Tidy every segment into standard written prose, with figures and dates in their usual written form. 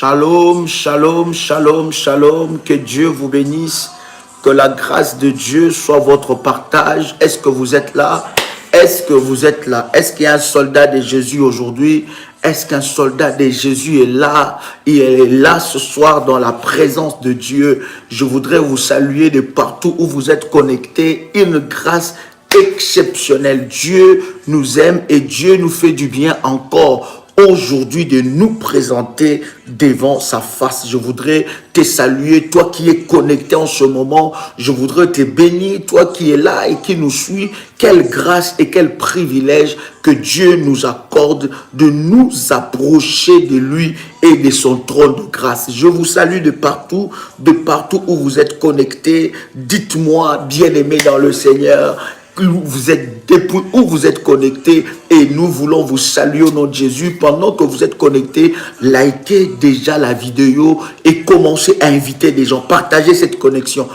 Shalom, shalom, shalom, shalom. Que Dieu vous bénisse. Que la grâce de Dieu soit votre partage. Est-ce que vous êtes là? Est-ce que vous êtes là? Est-ce qu'il y a un soldat de Jésus aujourd'hui? Est-ce qu'un soldat de Jésus est là? Il est là ce soir dans la présence de Dieu. Je voudrais vous saluer de partout où vous êtes connectés. Une grâce exceptionnelle. Dieu nous aime et Dieu nous fait du bien encore aujourd'hui de nous présenter devant sa face. Je voudrais te saluer, toi qui es connecté en ce moment. Je voudrais te bénir, toi qui es là et qui nous suit. Quelle grâce et quel privilège que Dieu nous accorde de nous approcher de lui et de son trône de grâce. Je vous salue de partout où vous êtes connectés. Dites-moi, bien-aimés dans le Seigneur, où vous êtes connectés, et nous voulons vous saluer au nom de Jésus. Pendant que vous êtes connectés, likez déjà la vidéo et commencez à inviter des gens. Partagez cette connexion,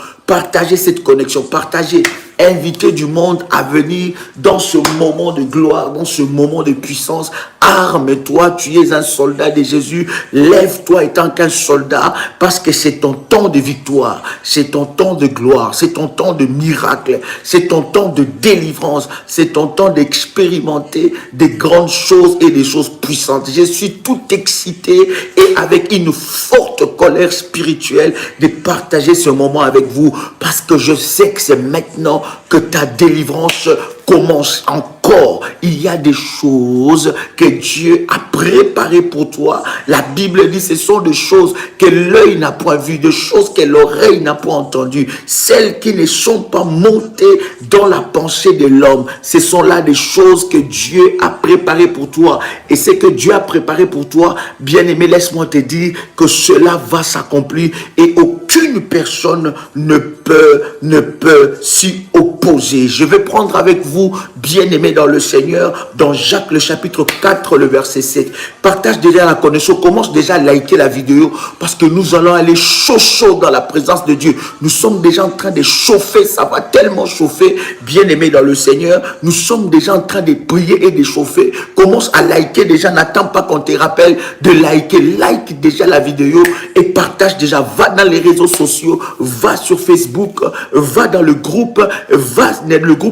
partagez. Invitez du monde à venir dans ce moment de gloire, dans ce moment de puissance. Arme-toi, tu es un soldat de Jésus. Lève-toi étant qu'un soldat, parce que c'est ton temps de victoire, c'est ton temps de gloire, c'est ton temps de miracle, c'est ton temps de délivrance, c'est ton temps d'expérimenter des grandes choses et des choses puissantes. Je suis tout excité et avec une forte colère spirituelle de partager ce moment avec vous, parce que je sais que c'est maintenant que ta délivrance commence encore. Il y a des choses que Dieu a préparées pour toi. La Bible dit, ce sont des choses que l'œil n'a point vues, des choses que l'oreille n'a point entendues, celles qui ne sont pas montées dans la pensée de l'homme. Ce sont là des choses que Dieu a préparées pour toi. Et ce que Dieu a préparé pour toi, bien-aimé, laisse-moi te dire que cela va s'accomplir et aucune personne ne peut s'y opposer. Je vais prendre avec vous, bien-aimés dans le Seigneur, dans Jacques le chapitre 4, le verset 7. Partage déjà la connexion, commence déjà à liker la vidéo, parce que nous allons aller chaud dans la présence de Dieu. Nous sommes déjà en train de chauffer, ça va tellement chauffer, bien-aimés dans le Seigneur. Nous sommes déjà en train de prier et de chauffer. Commence à liker déjà, n'attends pas qu'on te rappelle de liker. Like déjà la vidéo et partage déjà. Va dans les réseaux sociaux, va sur Facebook, va dans le groupe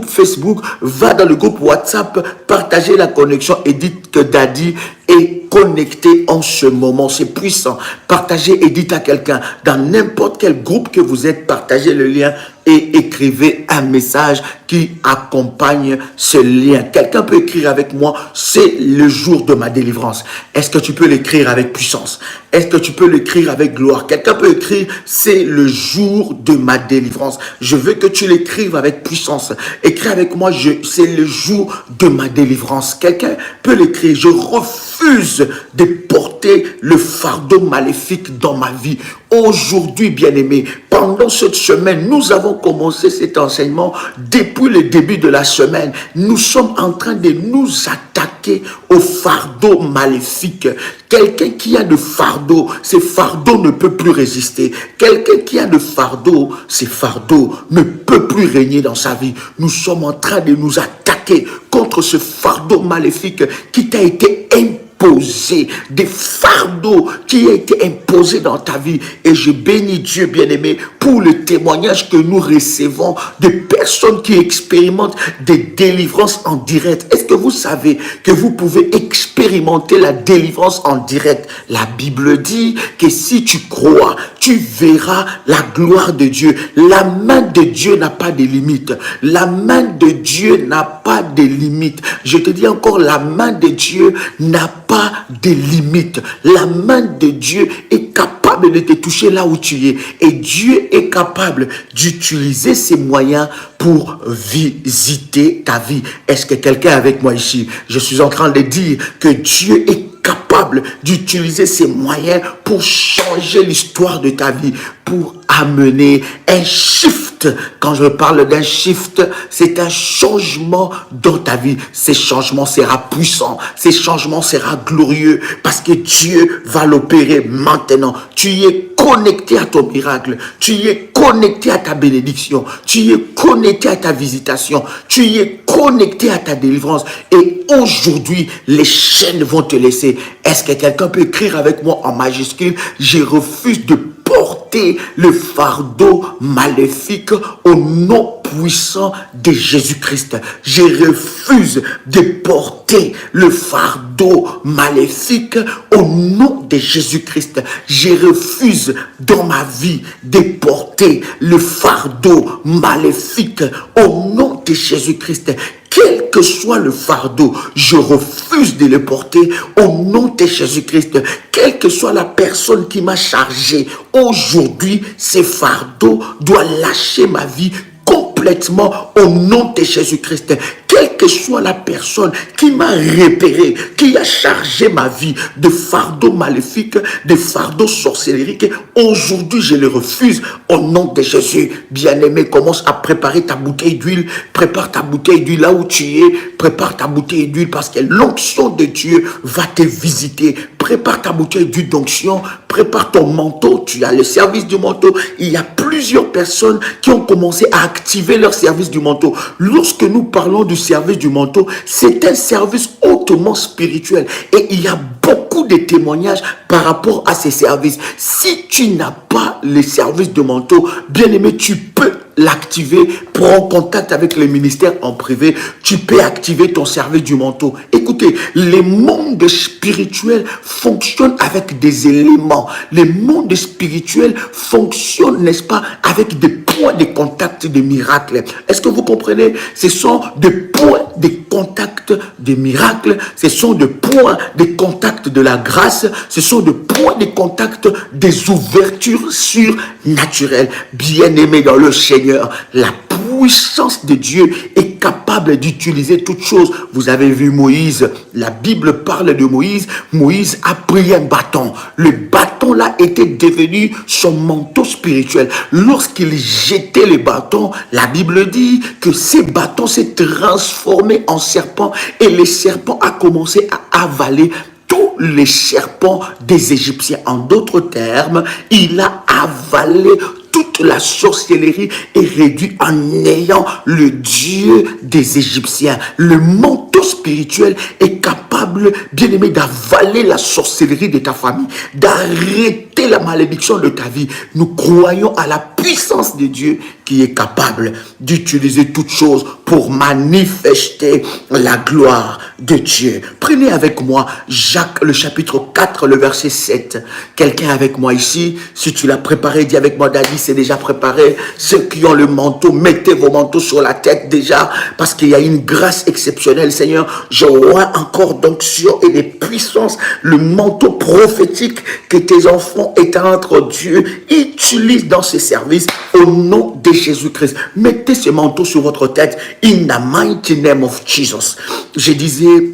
Facebook, va dans le groupe WhatsApp, partagez la connexion et dites que Daddy est connecté en ce moment. C'est puissant. Partagez et dites à quelqu'un, dans n'importe quel groupe que vous êtes, partagez le lien et écrivez un message qui accompagne ce lien. Quelqu'un peut écrire avec moi, c'est le jour de ma délivrance. Est-ce que tu peux l'écrire avec puissance? Est-ce que tu peux l'écrire avec gloire? Quelqu'un peut écrire, c'est le jour de ma délivrance. Je veux que tu l'écrives avec puissance. Écris avec moi, c'est le jour de ma délivrance. Quelqu'un peut l'écrire, je refuse de porter le fardeau maléfique dans ma vie. Aujourd'hui, bien-aimé, pendant cette semaine, nous avons commencé cet enseignement depuis le début de la semaine. Nous sommes en train de nous attaquer au fardeau maléfique. Quelqu'un qui a de fardeau, ce fardeau ne peut plus résister. Quelqu'un qui a de fardeau, ce fardeau ne peut plus régner dans sa vie. Nous sommes en train de nous attaquer contre ce fardeau maléfique qui t'a été imposé, des fardeaux qui ont été imposés dans ta vie. Et je bénis Dieu, bien-aimé, pour le témoignage que nous recevons de personnes qui expérimentent des délivrances en direct. Est-ce que vous savez que vous pouvez expérimenter la délivrance en direct? La Bible dit que si tu crois, tu verras la gloire de Dieu. La main de Dieu n'a pas de limite. La main de Dieu n'a pas de limite. Je te dis encore, la main de Dieu n'a pas de limite. La main de Dieu est capable de te toucher là où tu es. Et Dieu est capable d'utiliser ses moyens pour visiter ta vie. Est-ce que quelqu'un est avec moi ici? Je suis en train de dire que Dieu est capable d'utiliser ses moyens pour changer l'histoire de ta vie, pour amener un shift. Quand je parle d'un shift, c'est un changement dans ta vie. Ce changement sera puissant, ce changement sera glorieux, parce que Dieu va l'opérer maintenant. Tu es connecté à ton miracle, tu y es connecté à ta bénédiction, tu y es connecté à ta visitation, tu y es connecté à ta délivrance. Et aujourd'hui, les chaînes vont te laisser. Est-ce que quelqu'un peut écrire avec moi en majuscule? Je refuse de porter le fardeau maléfique au nom puissant de Jésus-Christ. Je refuse de porter le fardeau maléfique au nom de Jésus-Christ. Je refuse dans ma vie de porter le fardeau maléfique au nom de Jésus-Christ. Quel que soit le fardeau, je refuse de le porter au nom de Jésus-Christ. Quelle que soit la personne qui m'a chargé, aujourd'hui, ce fardeau doit lâcher ma vie complètement au nom de Jésus-Christ. Quelle que soit la personne qui m'a repéré, qui a chargé ma vie de fardeaux maléfiques, de fardeaux sorcellériques, aujourd'hui je le refuse au nom de Jésus. Bien-aimé, commence à préparer ta bouteille d'huile. Prépare ta bouteille d'huile là où tu es. Prépare ta bouteille d'huile parce que l'onction de Dieu va te visiter. Prépare ta bouteille d'huile d'onction. Prépare ton manteau. Tu as le service du manteau. Il y a plusieurs personnes qui ont commencé à activer leur service du manteau. Lorsque nous parlons du service du manteau, c'est un service hautement spirituel. Et il y a beaucoup de témoignages par rapport à ces services. Si tu n'as pas le service de manteau, bien aimé, tu peux l'activer. Prends contact avec le ministère en privé. Tu peux activer ton service du manteau. Écoutez, les mondes spirituels fonctionnent avec des éléments. Les mondes spirituels fonctionnent, n'est-ce pas, avec des points de contact de miracles. Est-ce que vous comprenez? Ce sont des points de contact de miracles. Ce sont des points de contact de la grâce. Ce sont des points de contact des ouvertures surnaturelles. Bien-aimés dans le Seigneur, la puissance de Dieu est capable d'utiliser toutes choses. Vous avez vu Moïse, la Bible parle de Moïse. Moïse a pris un bâton. Le bâton là était devenu son manteau spirituel. Lorsqu'il jetait le bâton, la Bible dit que ces bâtons s'est transformé en serpent et le serpent a commencé à avaler tous les serpents des Égyptiens. En d'autres termes, il a avalé toute la sorcellerie est réduite en ayant le Dieu des Égyptiens. Le manteau spirituel est capable, bien aimé, d'avaler la sorcellerie de ta famille, d'arrêter la malédiction de ta vie. Nous croyons à la puissance de Dieu qui est capable d'utiliser toutes choses pour manifester la gloire de Dieu. Prenez avec moi Jacques, le chapitre 4, le verset 7. Quelqu'un avec moi ici, si tu l'as préparé, dis avec moi, Daddy, c'est déjà préparé. Ceux qui ont le manteau, mettez vos manteaux sur la tête déjà, parce qu'il y a une grâce exceptionnelle, Seigneur. Je vois encore d'onction et de puissance, le manteau prophétique que tes enfants étant entre Dieu utilisent dans ce service au nom de Jésus-Christ. Mettez ce manteau sur votre tête in the mighty name of Jesus. Je disais,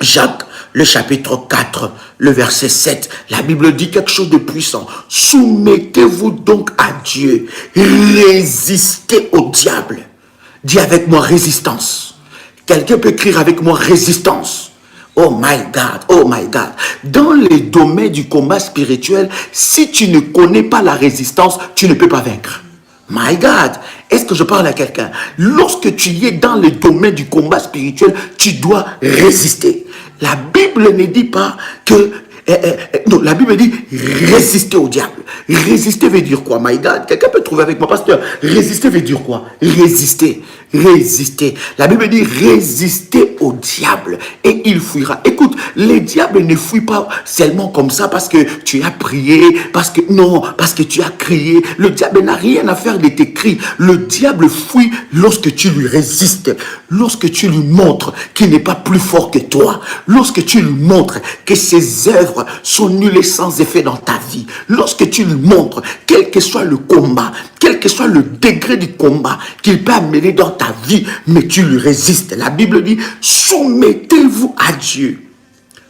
Jacques, le chapitre 4, le verset 7, la Bible dit quelque chose de puissant. Soumettez-vous donc à Dieu. Résistez au diable. Dis avec moi résistance. Quelqu'un peut écrire avec moi résistance. Oh my God, oh my God. Dans les domaines du combat spirituel, si tu ne connais pas la résistance, tu ne peux pas vaincre. My God, est-ce que je parle à quelqu'un? Lorsque tu es dans le domaine du combat spirituel, tu dois résister. La Bible ne dit pas que... non, la Bible dit résister au diable. Résister veut dire quoi, my God? Quelqu'un peut trouver avec moi, pasteur? Résister veut dire quoi? Résister. Résister. La Bible dit résister au diable et il fuira. Écoute, les diables ne fuient pas seulement comme ça parce que tu as prié, parce que tu as crié. Le diable n'a rien à faire de tes cris. Le diable fuit lorsque tu lui résistes, lorsque tu lui montres qu'il n'est pas plus fort que toi, lorsque tu lui montres que ses œuvres sont nulles et sans effet dans ta vie, lorsque tu lui montres, quel que soit le combat, quel que soit le degré du combat qu'il peut amener dans ta vie, mais tu lui résistes. La Bible dit, soumettez-vous à Dieu.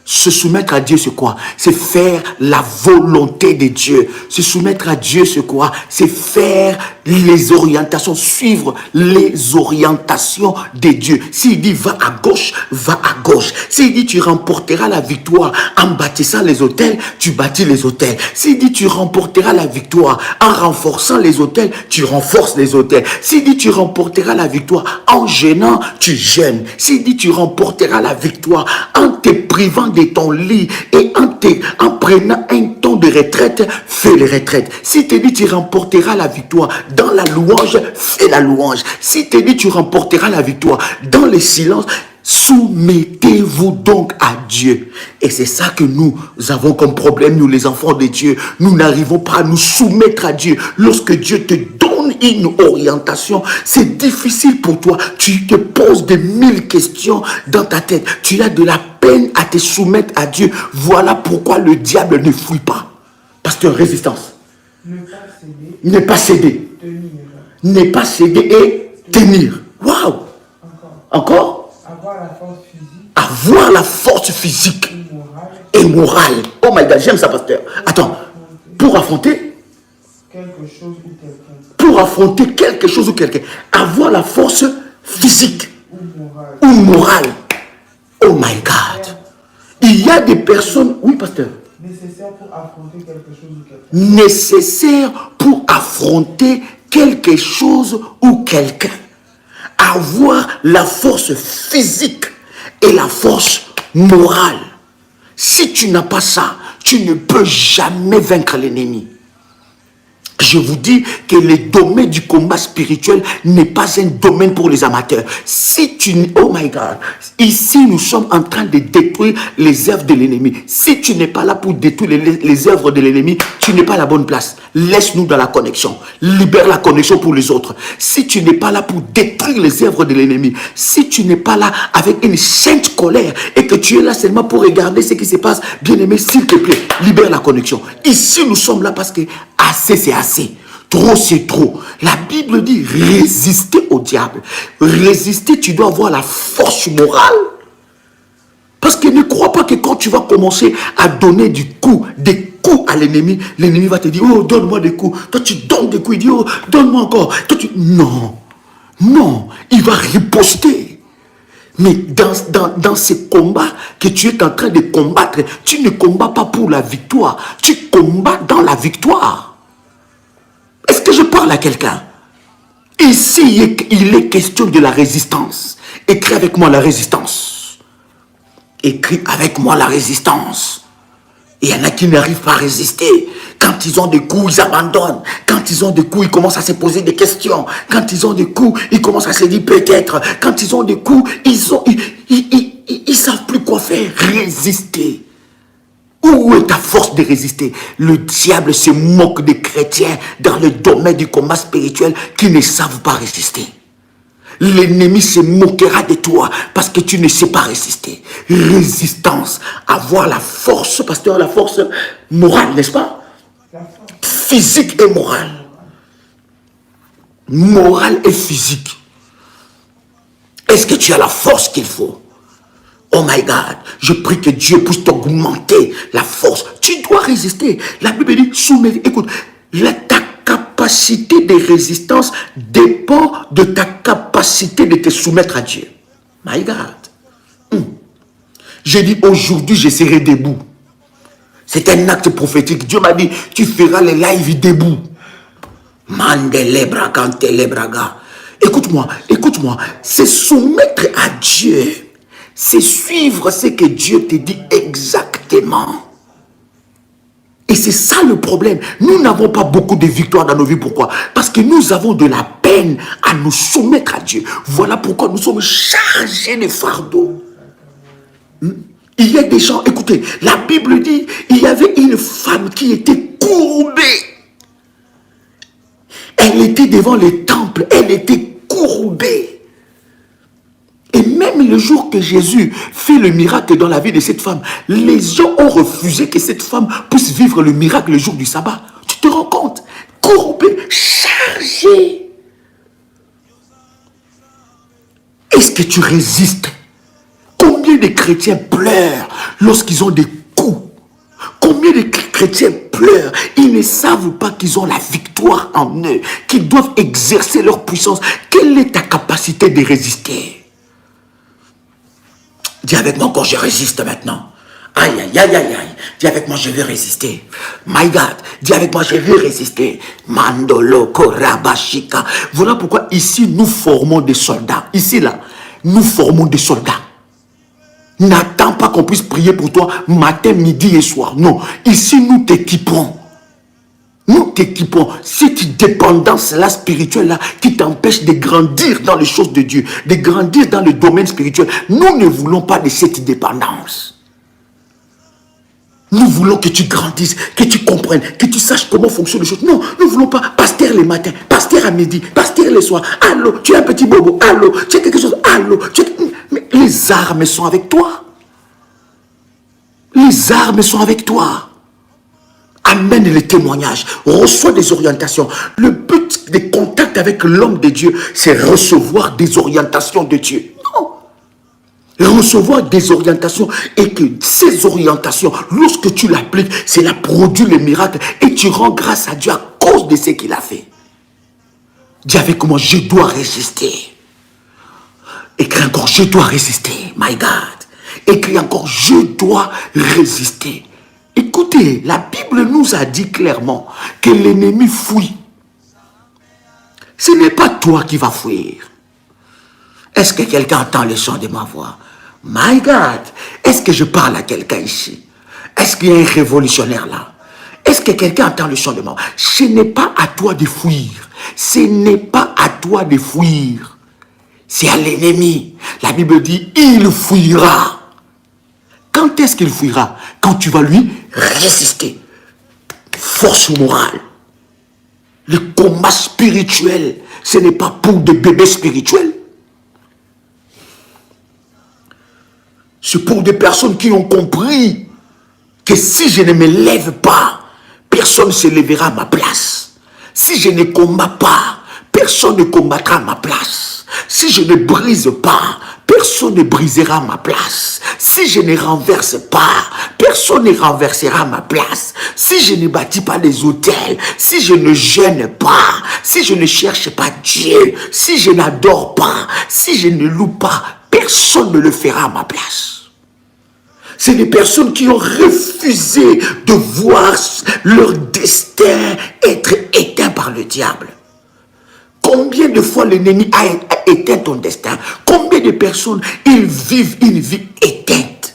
Se soumettre à Dieu, c'est quoi? C'est faire la volonté de Dieu. Se soumettre à Dieu, c'est quoi? C'est faire les orientations, suivre les orientations de Dieu. S'il dit va à gauche, va à gauche. S'il dit tu remporteras la victoire en bâtissant les autels, tu bâtis les autels. S'il dit tu remporteras la victoire en renforçant les autels, tu renforces les autels. S'il dit tu remporteras la victoire en gênant, tu gênes. S'il dit tu remporteras la victoire en te privant de ton lit et en prenant un temps de retraite, fais les retraites. Si te dit tu remporteras la victoire dans la louange, fais la louange. Si te dit tu remporteras la victoire dans le silence, soumettez-vous donc à Dieu. Et c'est ça que nous avons comme problème, nous les enfants de Dieu. Nous n'arrivons pas à nous soumettre à Dieu. Lorsque Dieu te donne une orientation, c'est difficile pour toi. Tu te poses de 1000 questions dans ta tête. Tu as de la peine à te soumettre à Dieu. Voilà pourquoi le diable ne fuit pas. Pasteur, résistance. Ne pas céder. Ne pas céder et tenir. Waouh! Encore? Avoir la force physique et morale. Oh my God, j'aime ça, pasteur. Attends, pour affronter quelque chose ou quelqu'un. Avoir la force physique ou morale. Oh my God. Il y a des personnes, oui, pasteur. Nécessaire pour affronter quelque chose ou quelqu'un. Nécessaire pour affronter quelque chose ou quelqu'un. Avoir la force physique et la force morale. Si tu n'as pas ça, tu ne peux jamais vaincre l'ennemi. Je vous dis que le domaine du combat spirituel n'est pas un domaine pour les amateurs. Si tu... Oh my God. Ici, nous sommes en train de détruire les œuvres de l'ennemi. Si tu n'es pas là pour détruire les œuvres de l'ennemi, tu n'es pas à la bonne place. Laisse-nous dans la connexion. Libère la connexion pour les autres. Si tu n'es pas là pour détruire les œuvres de l'ennemi, si tu n'es pas là avec une sainte colère et que tu es là seulement pour regarder ce qui se passe, bien-aimé, s'il te plaît, libère la connexion. Ici, nous sommes là parce que assez, c'est assez. Trop, c'est trop. La Bible dit résister au diable. Résister, tu dois avoir la force morale. Parce que ne crois pas que quand tu vas commencer à donner des coups à l'ennemi, l'ennemi va te dire, oh, donne-moi des coups. Toi, tu donnes des coups, il dit, oh, donne-moi encore. Toi, non, non, il va riposter. Mais dans ces combats que tu es en train de combattre, tu ne combats pas pour la victoire. Tu combats dans la victoire. Est-ce que je parle à quelqu'un? Ici, il est question de la résistance. Écris avec moi la résistance. Écris avec moi la résistance. Il y en a qui n'arrivent pas à résister. Quand ils ont des coups, ils abandonnent. Quand ils ont des coups, ils commencent à se poser des questions. Quand ils ont des coups, ils commencent à se dire peut-être. Quand ils ont des coups, ils savent plus quoi faire. Résister. Où est ta force de résister? Le diable se moque des chrétiens dans le domaine du combat spirituel qui ne savent pas résister. L'ennemi se moquera de toi parce que tu ne sais pas résister. Résistance, avoir la force, pasteur, la force morale, n'est-ce pas? Physique et morale. Morale et physique. Est-ce que tu as la force qu'il faut? Oh my God, je prie que Dieu puisse t'augmenter la force. Tu dois résister. La Bible dit, soumets. Écoute, ta capacité de résistance dépend de ta capacité de te soumettre à Dieu. My God. J'ai dit, aujourd'hui, je serai debout. C'est un acte prophétique. Dieu m'a dit, tu feras les lives debout. Mandele bragante le braga. Écoute-moi, écoute-moi. C'est soumettre à Dieu. C'est suivre ce que Dieu te dit exactement. Et c'est ça le problème. Nous n'avons pas beaucoup de victoires dans nos vies. Pourquoi? Parce que nous avons de la peine à nous soumettre à Dieu. Voilà pourquoi nous sommes chargés de fardeaux. Il y a des gens, écoutez, la Bible dit, il y avait une femme qui était courbée. Elle était devant le temple, elle était courbée. Et même le jour que Jésus fait le miracle dans la vie de cette femme, les gens ont refusé que cette femme puisse vivre le miracle le jour du sabbat. Tu te rends compte? Courbé, chargé. Est-ce que tu résistes? Combien de chrétiens pleurent lorsqu'ils ont des coups? Combien de chrétiens pleurent. Ils ne savent pas qu'ils ont la victoire en eux, qu'ils doivent exercer leur puissance. Quelle est ta capacité de résister? Dis avec moi encore, je résiste maintenant. Aïe, aïe, aïe, aïe, aïe. Dis avec moi, je vais résister. My God, dis avec moi, je vais résister. Mandolo, Korabashika. Voilà pourquoi ici, nous formons des soldats. Ici, là, nous formons des soldats. N'attends pas qu'on puisse prier pour toi matin, midi et soir. Non, ici, nous t'équipons. Nous t'équipons. Cette dépendance-là spirituelle-là qui t'empêche de grandir dans les choses de Dieu, de grandir dans le domaine spirituel. Nous ne voulons pas de cette dépendance. Nous voulons que tu grandisses, que tu comprennes, que tu saches comment fonctionnent les choses. Non, nous ne voulons pas pasteur les matins, pasteur à midi, pasteur les soirs. Allô, tu es un petit bobo. Allô, tu as quelque chose. Allô, mais les armes sont avec toi. Les armes sont avec toi. Amène les témoignages, reçois des orientations. Le but des contacts avec l'homme de Dieu, c'est recevoir des orientations de Dieu. Non. Recevoir des orientations et que ces orientations, lorsque tu l'appliques, cela produit le miracle et tu rends grâce à Dieu à cause de ce qu'il a fait. Dis avec moi, je dois résister. Écris encore, je dois résister. My God. Écris encore, je dois résister. Écoutez, la Bible nous a dit clairement que l'ennemi fuit. Ce n'est pas toi qui vas fuir. Est-ce que quelqu'un entend le son de ma voix? My God, est-ce que je parle à quelqu'un ici? Est-ce qu'il y a un révolutionnaire là? Est-ce que quelqu'un entend le son de ma voix? Ce n'est pas à toi de fuir. Ce n'est pas à toi de fuir. C'est à l'ennemi. La Bible dit, il fuira. Quand est-ce qu'il fuira? Quand tu vas lui résister. Force morale. Le combat spirituel, ce n'est pas pour des bébés spirituels. C'est pour des personnes qui ont compris que si je ne me lève pas, personne ne se lèvera à ma place. Si je ne combats pas, personne ne combattra à ma place. Si je ne brise pas, personne ne brisera ma place. Si je ne renverse pas, personne ne renversera ma place. Si je ne bâtis pas des autels, si je ne jeûne pas, si je ne cherche pas Dieu, si je n'adore pas, si je ne loue pas, personne ne le fera à ma place. C'est des personnes qui ont refusé de voir leur destin être éteint par le diable. Combien de fois l'ennemi a éteint ton destin? Combien de personnes ils vivent une vie éteinte?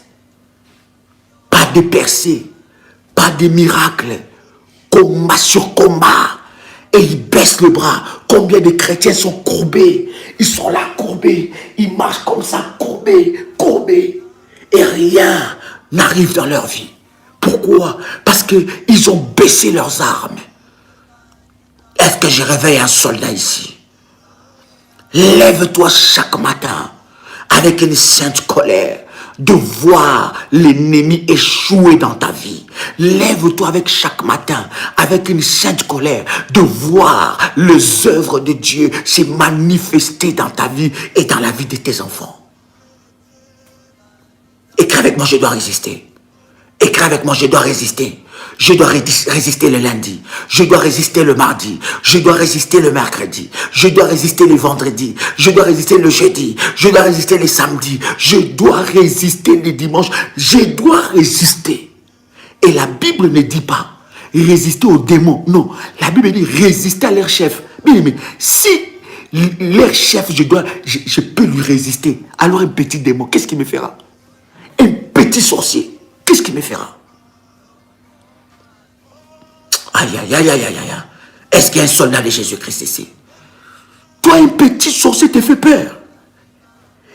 Pas de percée, pas de miracle, combat sur combat. Et ils baissent le bras. Combien de chrétiens sont courbés? Ils sont là courbés. Ils marchent comme ça, courbés, courbés. Et rien n'arrive dans leur vie. Pourquoi? Parce qu'ils ont baissé leurs armes. Est-ce que je réveille un soldat ici? Lève-toi chaque matin avec une sainte colère de voir l'ennemi échouer dans ta vie. Lève-toi avec chaque matin avec une sainte colère de voir les œuvres de Dieu se manifester dans ta vie et dans la vie de tes enfants. Écris avec moi, je dois résister. Écris avec moi, je dois résister. Je dois résister le lundi. Je dois résister le mardi. Je dois résister le mercredi. Je dois résister le vendredi. Je dois résister le jeudi. Je dois résister le samedi. Je dois résister le dimanche. Je dois résister. Et la Bible ne dit pas résister aux démons. Non, la Bible dit résister à leur chef. Mais si leur chef, je peux lui résister, alors un petit démon, qu'est-ce qu'il me fera? Un petit sorcier, qu'est-ce qu'il me fera? Aïe, aïe, aïe, aïe, aïe, aïe. Est-ce qu'il y a un soldat de Jésus-Christ ici? Toi, un petit sorcier te fait peur.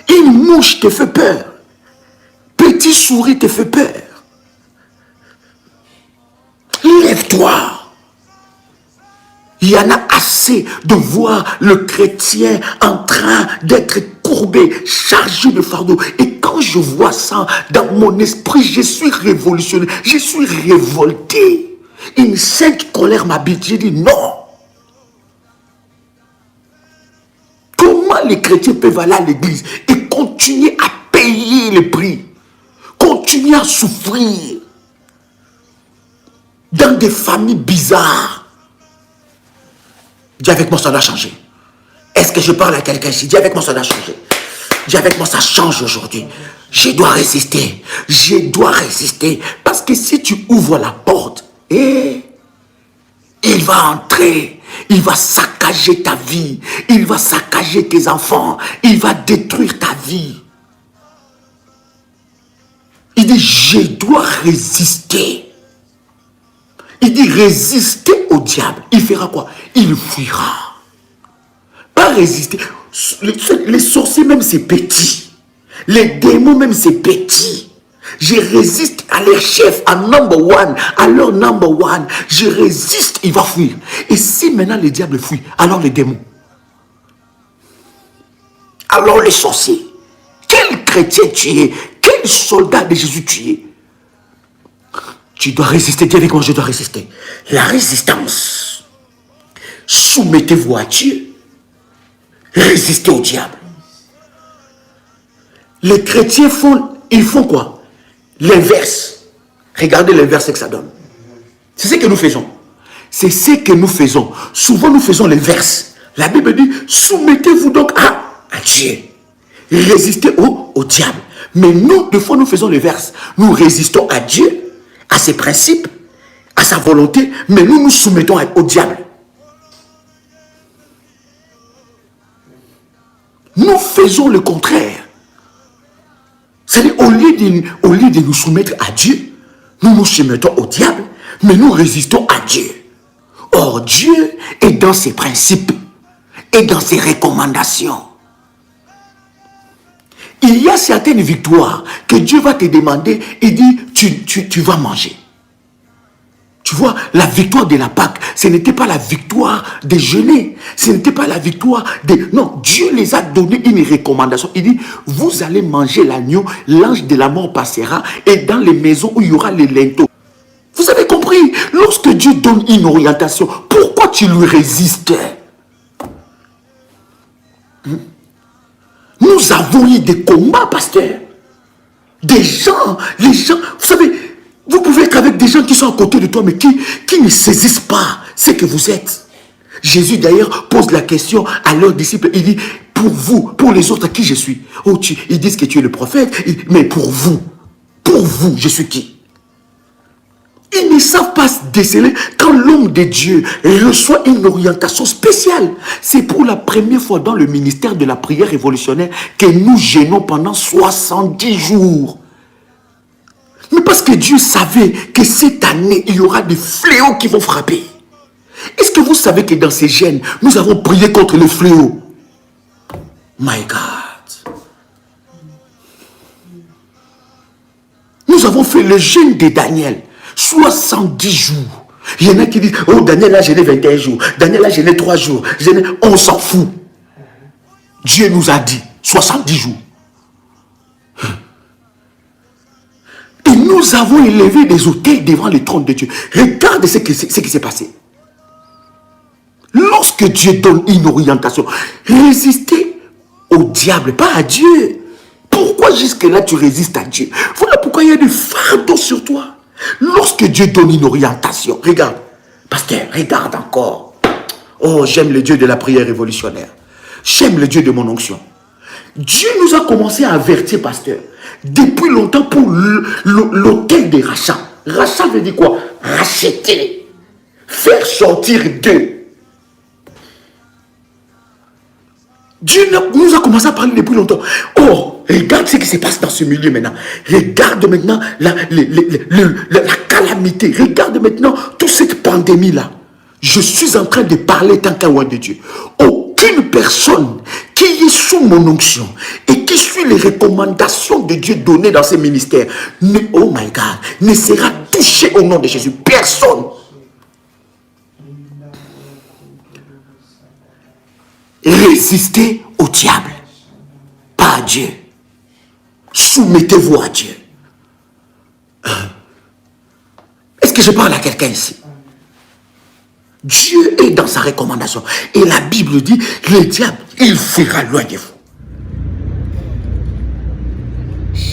Une mouche te fait peur. Petit souris te fait peur. Lève-toi. Il y en a assez de voir le chrétien en train d'être courbé, chargé de fardeau. Et quand je vois ça dans mon esprit, je suis révolutionné, je suis révolté. Une sainte colère m'habite. J'ai dit non. Comment les chrétiens peuvent aller à l'église et continuer à payer le prix, continuer à souffrir? dans des familles bizarres. Dis avec moi, ça doit changer. Est-ce que je parle à quelqu'un ici? Dis avec moi, ça doit changer. Dis avec moi, ça change aujourd'hui. Je dois résister. Je dois résister. Parce que si tu ouvres la porte, il va entrer. Il va saccager ta vie. Il va saccager tes enfants. Il va détruire ta vie. Il dit, je dois résister. Il dit, résister au diable. Il fera quoi? Il fuira. Pas résister. Les sorciers même, c'est petit. Les démons même, c'est petit. Je résiste à leur chef, à number one, à leur number one. Je résiste, il va fuir. Et si maintenant le diable fuit, alors les démons, alors les sorciers, quel chrétien tu es, quel soldat de Jésus tu es? Tu dois résister. Dis avec moi, je dois résister. La résistance. Soumettez-vous à Dieu. Résistez au diable. Les chrétiens ils font quoi? L'inverse. Regardez l'inverse que ça donne. C'est ce que nous faisons. C'est ce que nous faisons. Souvent nous faisons l'inverse. La Bible dit, soumettez-vous donc à Dieu. Résistez au diable. Mais nous, des fois, nous faisons l'inverse. Nous résistons à Dieu, à ses principes, à sa volonté, mais nous nous soumettons au diable. Nous faisons le contraire. C'est-à-dire, au lieu de nous soumettre à Dieu, nous nous soumettons au diable, mais nous résistons à Dieu. Or, Dieu est dans ses principes et dans ses recommandations. Il y a certaines victoires que Dieu va te demander et dit, tu vas manger. Tu vois, la victoire de la Pâque, ce n'était pas la victoire des jeûner. Ce n'était pas la victoire des... Non, Dieu les a donné une recommandation. Il dit, vous allez manger l'agneau, l'ange de la mort passera, et dans les maisons où il y aura les linteaux. Vous avez compris? Lorsque Dieu donne une orientation, pourquoi tu lui résistes? Nous avons eu des combats, pasteur. Les gens, vous savez, vous pouvez être avec des gens qui sont à côté de toi, mais qui ne saisissent pas ce que vous êtes. Jésus d'ailleurs pose la question à leurs disciples. Il dit, pour vous, pour les autres, qui je suis? Oh, ils disent que tu es le prophète, mais pour vous, je suis qui? Ils ne savent pas se déceler quand l'homme de Dieu reçoit une orientation spéciale. C'est pour la première fois dans le ministère de la prière révolutionnaire que nous jeûnons pendant 70 jours. Mais parce que Dieu savait que cette année, il y aura des fléaux qui vont frapper. Est-ce que vous savez que dans ces jeûnes, nous avons prié contre les fléaux? My God. Nous avons fait le jeûne de Daniel. 70 jours. Il y en a qui disent, oh Daniel a jeûné 21 jours. Daniel a jeûné 3 jours. On s'en fout. Dieu nous a dit 70 jours. Et nous avons élevé des autels devant le trône de Dieu. Regarde ce qui s'est passé. Lorsque Dieu donne une orientation, résistez au diable, pas à Dieu. Pourquoi jusque-là tu résistes à Dieu? Voilà pourquoi il y a du fardeau sur toi. Lorsque Dieu donne une orientation, regarde, pasteur, regarde encore. Oh, j'aime le Dieu de la prière révolutionnaire. J'aime le Dieu de mon onction. Dieu nous a commencé à avertir, pasteur, depuis longtemps pour l'autel des rachats. Rachat veut dire quoi? Racheter. Faire sortir d'eux. Dieu nous a commencé à parler depuis longtemps. Oh, regarde ce qui se passe dans ce milieu maintenant. Regarde maintenant la calamité. Regarde maintenant toute cette pandémie-là. Je suis en train de parler tant qu'un roi de Dieu. Aucune personne qui est sous mon onction et qui suit les recommandations de Dieu données dans ces ministères, oh my God, ne sera touché au nom de Jésus. Personne. Résistez au diable, pas à Dieu. Soumettez-vous à Dieu. Est-ce que je parle à quelqu'un ici? Dieu est dans sa recommandation. Et la Bible dit, le diable, il fuira loin de vous.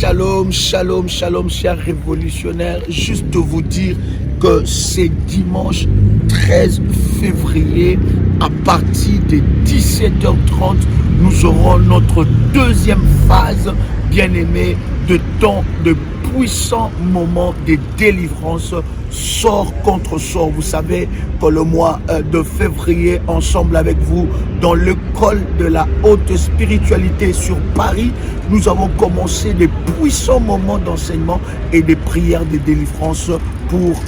Shalom, shalom, shalom, chers révolutionnaires. Juste vous dire que c'est dimanche 13 février, à partir de 17h30, nous aurons notre deuxième phase, bien-aimé, de temps de puissants moments de délivrance, sort contre sort. Vous savez que le mois de février, ensemble avec vous, dans l'école de la haute spiritualité sur Paris, nous avons commencé des puissants moments d'enseignement et des prières de délivrance pour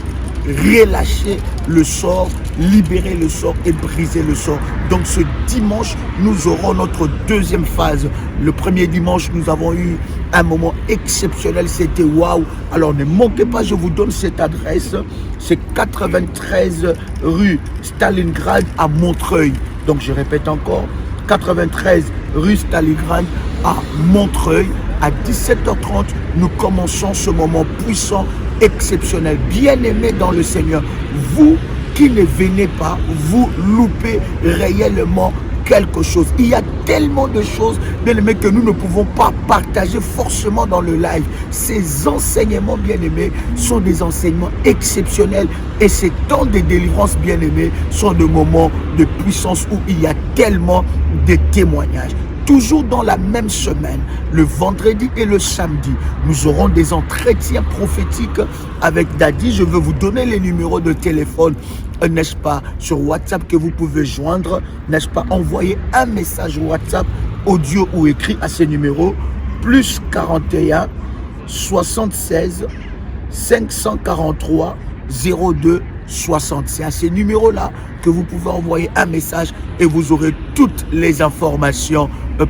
relâcher le sort, libérer le sort et briser le sort. Donc ce dimanche, nous aurons notre deuxième phase. Le premier dimanche, nous avons eu un moment exceptionnel, c'était waouh. Alors ne manquez pas, je vous donne cette adresse, c'est 93 rue Stalingrad à Montreuil. Donc je répète encore, 93 rue Stalingrad à Montreuil. À 17h30, nous commençons ce moment puissant, exceptionnel. Bien-aimés dans le Seigneur, vous qui ne venez pas, vous loupez réellement quelque chose. Il y a tellement de choses, bien-aimés, que nous ne pouvons pas partager forcément dans le live. Ces enseignements, bien-aimés, sont des enseignements exceptionnels et ces temps de délivrance, bien-aimés, sont des moments de puissance où il y a tellement de témoignages. Toujours dans la même semaine, le vendredi et le samedi, nous aurons des entretiens prophétiques avec Daddy. Je veux vous donner les numéros de téléphone, n'est-ce pas, sur WhatsApp que vous pouvez joindre, n'est-ce pas, envoyer un message WhatsApp, audio ou écrit à ces numéros, plus 41 76 543 02 60. C'est à ces numéros-là que vous pouvez envoyer un message et vous aurez toutes les informations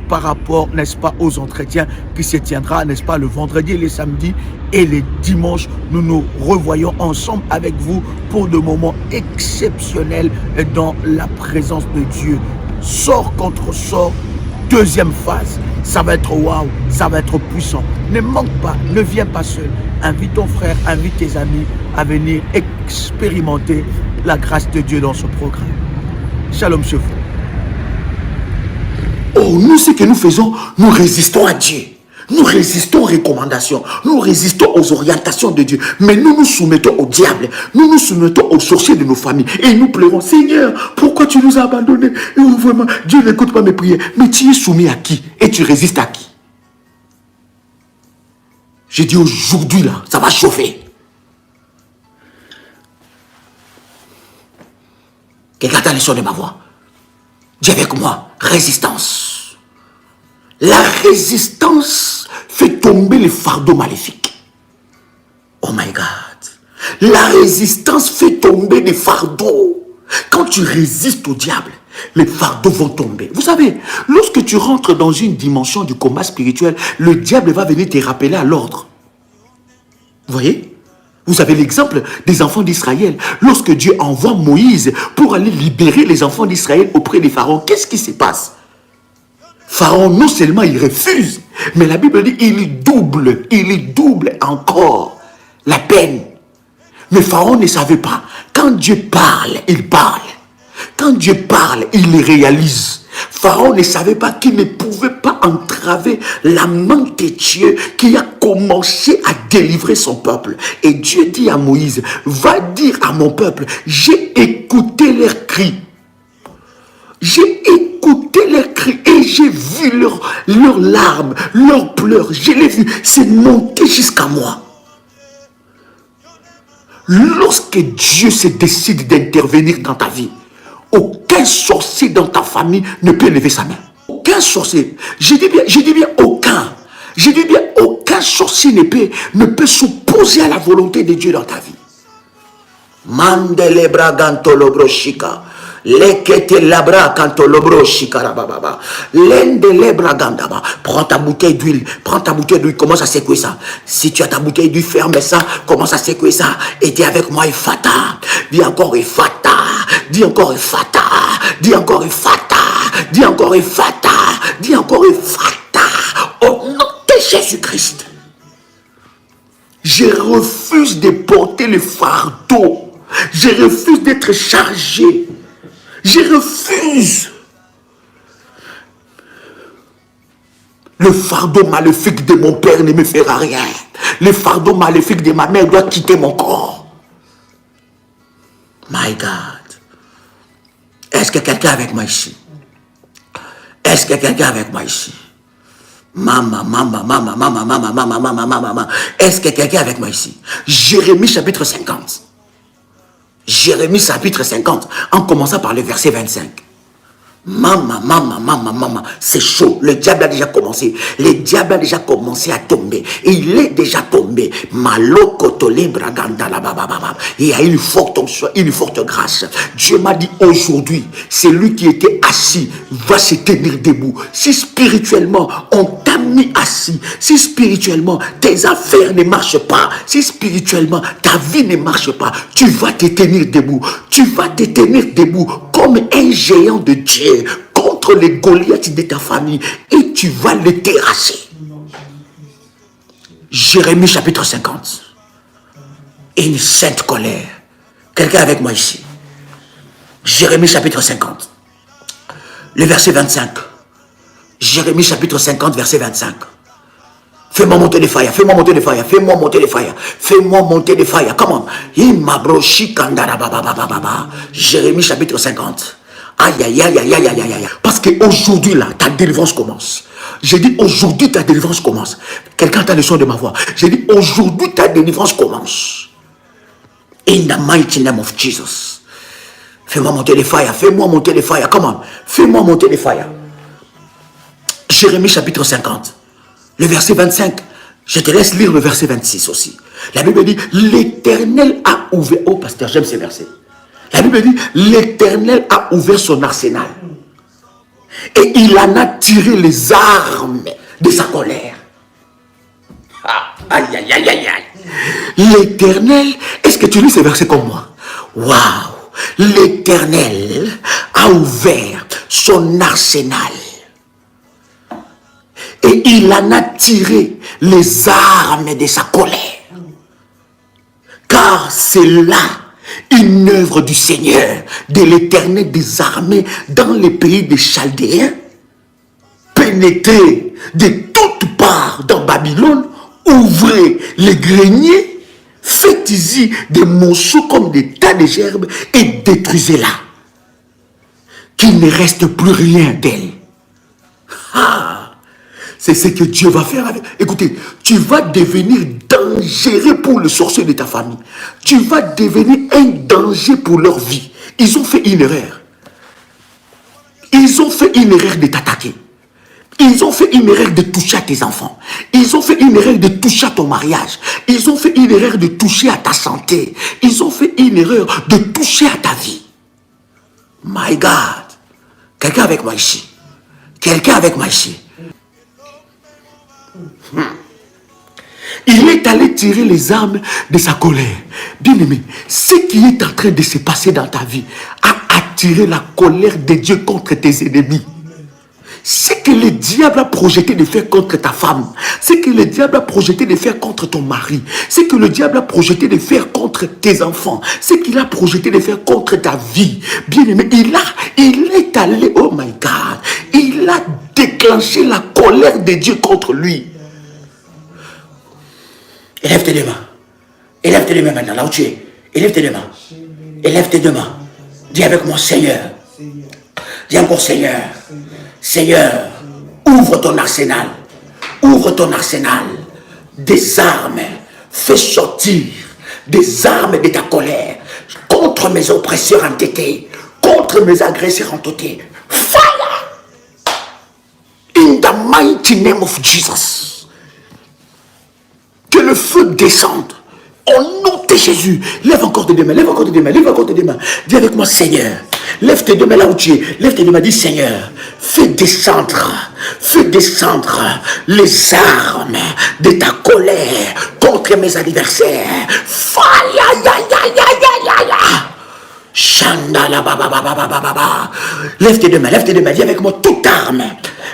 par rapport, n'est-ce pas, aux entretiens qui se tiendra, n'est-ce pas, le vendredi et le samedi et les dimanches. Nous nous revoyons ensemble avec vous pour de moments exceptionnels dans la présence de Dieu. Sort contre sort, deuxième phase. Ça va être waouh, ça va être puissant. Ne manque pas, ne viens pas seul. Invite ton frère, invite tes amis à venir expérimenter la grâce de Dieu dans ce programme. Shalom sur vous. Oh, nous, ce que nous faisons, nous résistons à Dieu. Nous résistons aux recommandations. Nous résistons aux orientations de Dieu. Mais nous nous soumettons au diable. Nous nous soumettons aux sorciers de nos familles. Et nous pleurons, Seigneur, pourquoi tu nous as abandonnés? Et vraiment, Dieu n'écoute pas mes prières. Mais tu es soumis à qui? Et tu résistes à qui? J'ai dit aujourd'hui, là, ça va chauffer. Quelqu'un a le son de ma voix. Dis avec moi, résistance. La résistance fait tomber les fardeaux maléfiques. Oh my God. La résistance fait tomber des fardeaux. Quand tu résistes au diable, les fardeaux vont tomber. Vous savez, lorsque tu rentres dans une dimension du combat spirituel, le diable va venir te rappeler à l'ordre. Vous voyez? Vous avez l'exemple des enfants d'Israël. Lorsque Dieu envoie Moïse pour aller libérer les enfants d'Israël auprès des pharaons, qu'est-ce qui se passe? Pharaon, non seulement il refuse, mais la Bible dit il double encore la peine. Mais Pharaon ne savait pas. Quand Dieu parle, il parle. Quand Dieu parle, il le réalise. Pharaon ne savait pas qu'il ne pouvait pas entraver la main de Dieu qui a commencé à délivrer son peuple. Et Dieu dit à Moïse, va dire à mon peuple, j'ai écouté leurs cris. J'ai écouté leurs cris et j'ai vu leurs larmes, leurs pleurs. Je l'ai vu, c'est monté jusqu'à moi. Lorsque Dieu se décide d'intervenir dans ta vie, aucun sorcier dans ta famille ne peut lever sa main. Aucun sorcier. Je dis bien aucun. Je dis bien aucun sorcier ne peut s'opposer à la volonté de Dieu dans ta vie. Mandele bragantolo shika. Lekete labra kantolobro shikarababa. Lendele bragandaba. Prends ta bouteille d'huile. Commence à secouer ça. Si tu as ta bouteille d'huile, ferme ça. Commence à secouer ça. Et dis avec moi, Ifata. Dis encore Ifata. Dis encore Ifata. Dis encore Ifata. Dis encore Ifata. Dis encore Ifata. Au nom de Jésus-Christ. Je refuse de porter le fardeau. Je refuse d'être chargé. Je refuse. Le fardeau maléfique de mon père ne me fera rien. Le fardeau maléfique de ma mère doit quitter mon corps. My God. Est-ce que quelqu'un est avec moi ici? Est-ce que quelqu'un est avec moi ici? Maman. Est-ce que quelqu'un est avec moi ici? Jérémie chapitre 50. Jérémie chapitre 50, en commençant par le verset 25. Maman, c'est chaud. Le diable a déjà commencé. Le diable a déjà commencé à tomber. Il est déjà tombé. Il y a une forte grâce. Dieu m'a dit aujourd'hui, celui qui était assis va se tenir debout. Si spirituellement on t'a mis assis, si spirituellement tes affaires ne marchent pas, si spirituellement ta vie ne marche pas, tu vas te tenir debout. Tu vas te tenir debout comme un géant de Dieu contre les Goliaths de ta famille et tu vas les terrasser. Jérémie chapitre 50. Une sainte colère. Quelqu'un avec moi ici? Jérémie chapitre 50. Le verset 25. Jérémie chapitre 50, verset 25. Fais-moi monter les fire, fais-moi monter les fire, fais-moi monter les fire, fais-moi monter les fire. Comment? Jérémie chapitre 50. Aïe. Parce qu'aujourd'hui, là, ta délivrance commence. J'ai dit aujourd'hui, ta délivrance commence. Quelqu'un entend le son de ma voix. J'ai dit aujourd'hui, ta délivrance commence. In the mighty name of Jesus. Fais-moi monter les fire, fais-moi monter les fire. Comment? Fais-moi monter les fire. Jérémie chapitre 50. Le verset 25. Je te laisse lire le verset 26 aussi. La Bible dit, l'Éternel a ouvert. Oh, pasteur, j'aime ces versets. La Bible dit, l'Éternel a ouvert son arsenal. Et il en a tiré les armes de sa colère. Aïe. L'Éternel, est-ce que tu lis ces versets comme moi? Waouh! L'Éternel a ouvert son arsenal. Et il en a tiré les armes de sa colère. Car c'est là une œuvre du Seigneur, de l'Éternel des armées dans les pays des Chaldéens, pénétrez de toutes parts dans Babylone, ouvrez les greniers, faites-y des monceaux comme des tas de gerbes et détruisez-la. Qu'il ne reste plus rien d'elle. C'est ce que Dieu va faire avec. Écoutez, tu vas devenir dangereux pour le sorcier de ta famille. Tu vas devenir un danger pour leur vie. Ils ont fait une erreur. Ils ont fait une erreur de t'attaquer. Ils ont fait une erreur de toucher à tes enfants. Ils ont fait une erreur de toucher à ton mariage. Ils ont fait une erreur de toucher à ta santé. Ils ont fait une erreur de toucher à ta vie. My God. Quelqu'un avec moi ici? Quelqu'un avec moi ici? Il est allé tirer les armes de sa colère. Bien-aimé, ce qui est en train de se passer dans ta vie a attiré la colère de Dieu contre tes ennemis. Ce que le diable a projeté de faire contre ta femme, ce que le diable a projeté de faire contre ton mari, ce que le diable a projeté de faire contre tes enfants, ce qu'il a projeté de faire contre ta vie, bien-aimé, il est allé, oh my God, il a déclenché la colère de Dieu contre lui. Élève tes deux mains. Élève tes deux mains maintenant, là où tu es. Élève tes deux mains. Élève tes deux mains. Dis avec moi, Seigneur. Dis encore, Seigneur. Seigneur, ouvre ton arsenal. Ouvre ton arsenal. Des armes. Fais sortir des armes de ta colère. Contre mes oppresseurs entêtés. Contre mes agresseurs entêtés. Fire! In the mighty name of Jesus. Que le feu descende. Au nom de Jésus. Lève encore tes deux mains. Lève encore tes deux mains. Lève encore tes deux mains. Dis avec moi, Seigneur. Lève tes deux mains là où tu es. Lève tes deux mains. Dis, Seigneur, fais descendre les armes de ta colère contre mes adversaires. Chandala baba baba baba baba. Lève tes deux mains. Dis avec moi, toute arme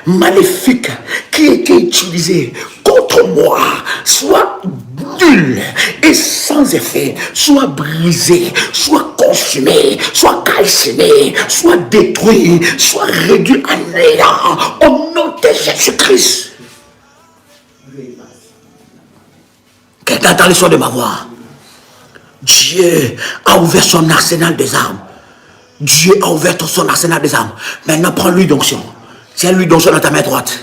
maléfique qui a été utilisée contre moi soit nulle et sans effet, soit brisée, soit consumée, soit calcinée, soit détruite, soit réduite en néant au nom de Jésus-Christ. Quelqu'un entend le son de ma voix. Dieu a ouvert son arsenal des armes. Dieu a ouvert son arsenal des armes. Maintenant, prends l'huile d'onction. Tiens l'huile d'onction dans ta main droite.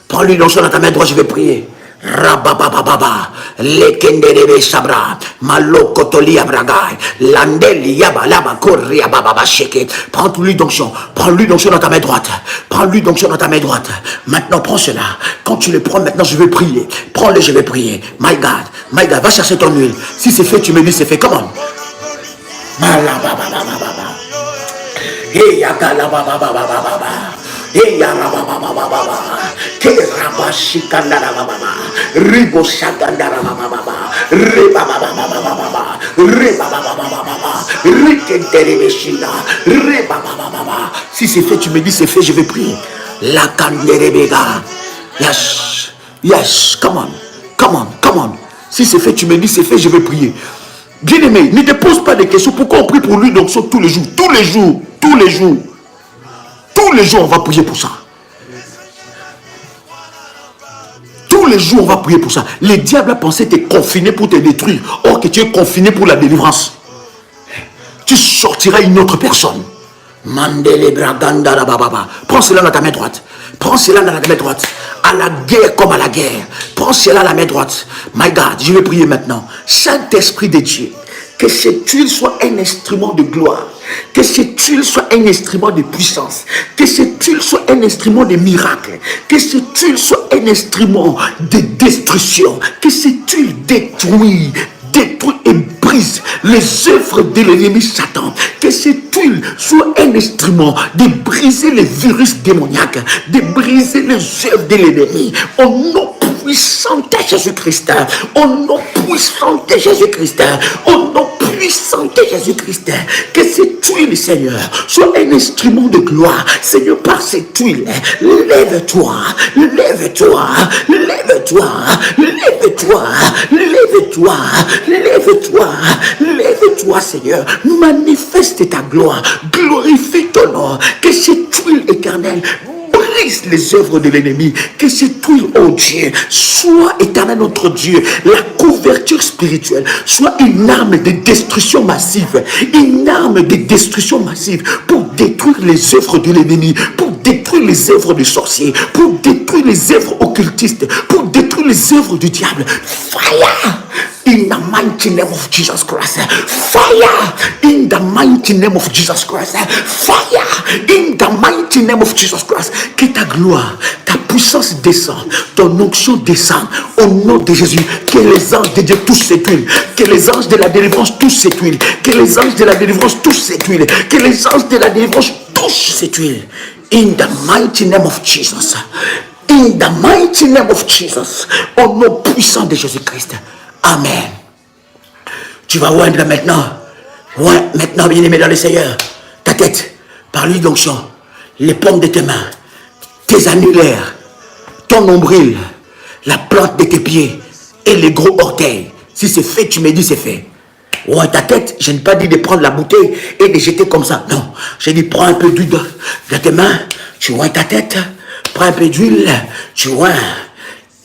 Prends l'huile d'onction dans ta main droite, je vais prier. Rababababa, lekenderebe sabra, malokotoli abragai, landeli yabalaba korria bababa sheke. Prends l'huile d'onction. Prends l'huile d'onction dans ta main droite. Prends l'huile d'onction dans ta main droite. Maintenant, prends cela. Quand tu le prends, maintenant, je vais prier. Prends-le, je vais prier. My God, va chercher ton huile. Si c'est fait, tu me dis c'est fait. Comment? Malababababa. Hey, yakalababababa. Hey, yarababababa. Kerabashikandalababa. Riboshakandarababa. Rebababababa. Rebababababa. Rikenterebeshina. Rebababababa. Si c'est fait, tu me dis c'est fait, je vais prier. La kanderebega. Yes, come on. Si c'est fait, tu me dis c'est fait, je vais prier. Bien-aimé, ne te pose pas de questions. Pourquoi on prie pour lui donc tous les jours? Tous les jours, on va prier pour ça. Tous les jours, on va prier pour ça. Le diable a pensé te confiner pour te détruire. Or que tu es confiné pour la délivrance. Tu sortiras une autre personne. Mandele braganda bababa. Prends cela dans ta main droite. Prends cela dans ta main droite. À la guerre comme à la guerre. Prends cela dans la main droite. My God, je vais prier maintenant. Saint-Esprit de Dieu, que cette huile soit un instrument de gloire. Que cette huile soit un instrument de puissance. Que cette huile soit un instrument de miracle. Que cette huile soit un instrument de destruction. Que cette huile détruit et brise les œuvres de l'ennemi Satan. Que cette huile soit un instrument de briser les virus démoniaques, de briser les œuvres de l'ennemi. Au nom puissant de Jésus-Christ, au nom puissant de Jésus-Christ, au nom puissant de Jésus-Christ, que cette huile, Seigneur, soit un instrument de gloire. Seigneur, par cette huile, lève-toi, lève-toi, lève-toi, lève-toi, lève-toi, lève-toi, lève-toi, Seigneur, manifeste ta gloire, glorifie ton nom, que cette huile éternelle brise les œuvres de l'ennemi, que cette huile, oh Dieu, soit éternel notre Dieu, la couverture spirituelle, soit une arme de destruction massive, une arme de destruction massive pour détruire les œuvres de l'ennemi, pour détruire les œuvres des sorciers, pour détruire les œuvres occultistes, pour détruire les œuvres du diable. Fire! In the mighty name of Jesus Christ. Fire in the mighty name of Jesus Christ. Fire in the mighty name of Jesus Christ. Que ta gloire, ta puissance descend, ton onction descend au nom de Jésus. Que les anges de Dieu touchent cette huile. Que les anges de la délivrance touchent cette huile. Que les anges de la délivrance touchent cette huile. Que les anges de la délivrance touchent cette huile. In the mighty name of Jesus. In the mighty name of Jesus. Au nom puissant de Jésus-Christ. Amen. Tu vas oindre maintenant. Ouais, maintenant, bien-aimé dans le Seigneur. Ta tête, par l'huile d'onction, les paumes de tes mains, tes annulaires, ton nombril, la plante de tes pieds et les gros orteils. Si c'est fait, tu me dis c'est fait. Ouais, ta tête, je n'ai pas dit de prendre la bouteille et de jeter comme ça. Non, j'ai dit prends un peu d'huile de tes mains, tu oins ta tête, prends un peu d'huile, tu oins,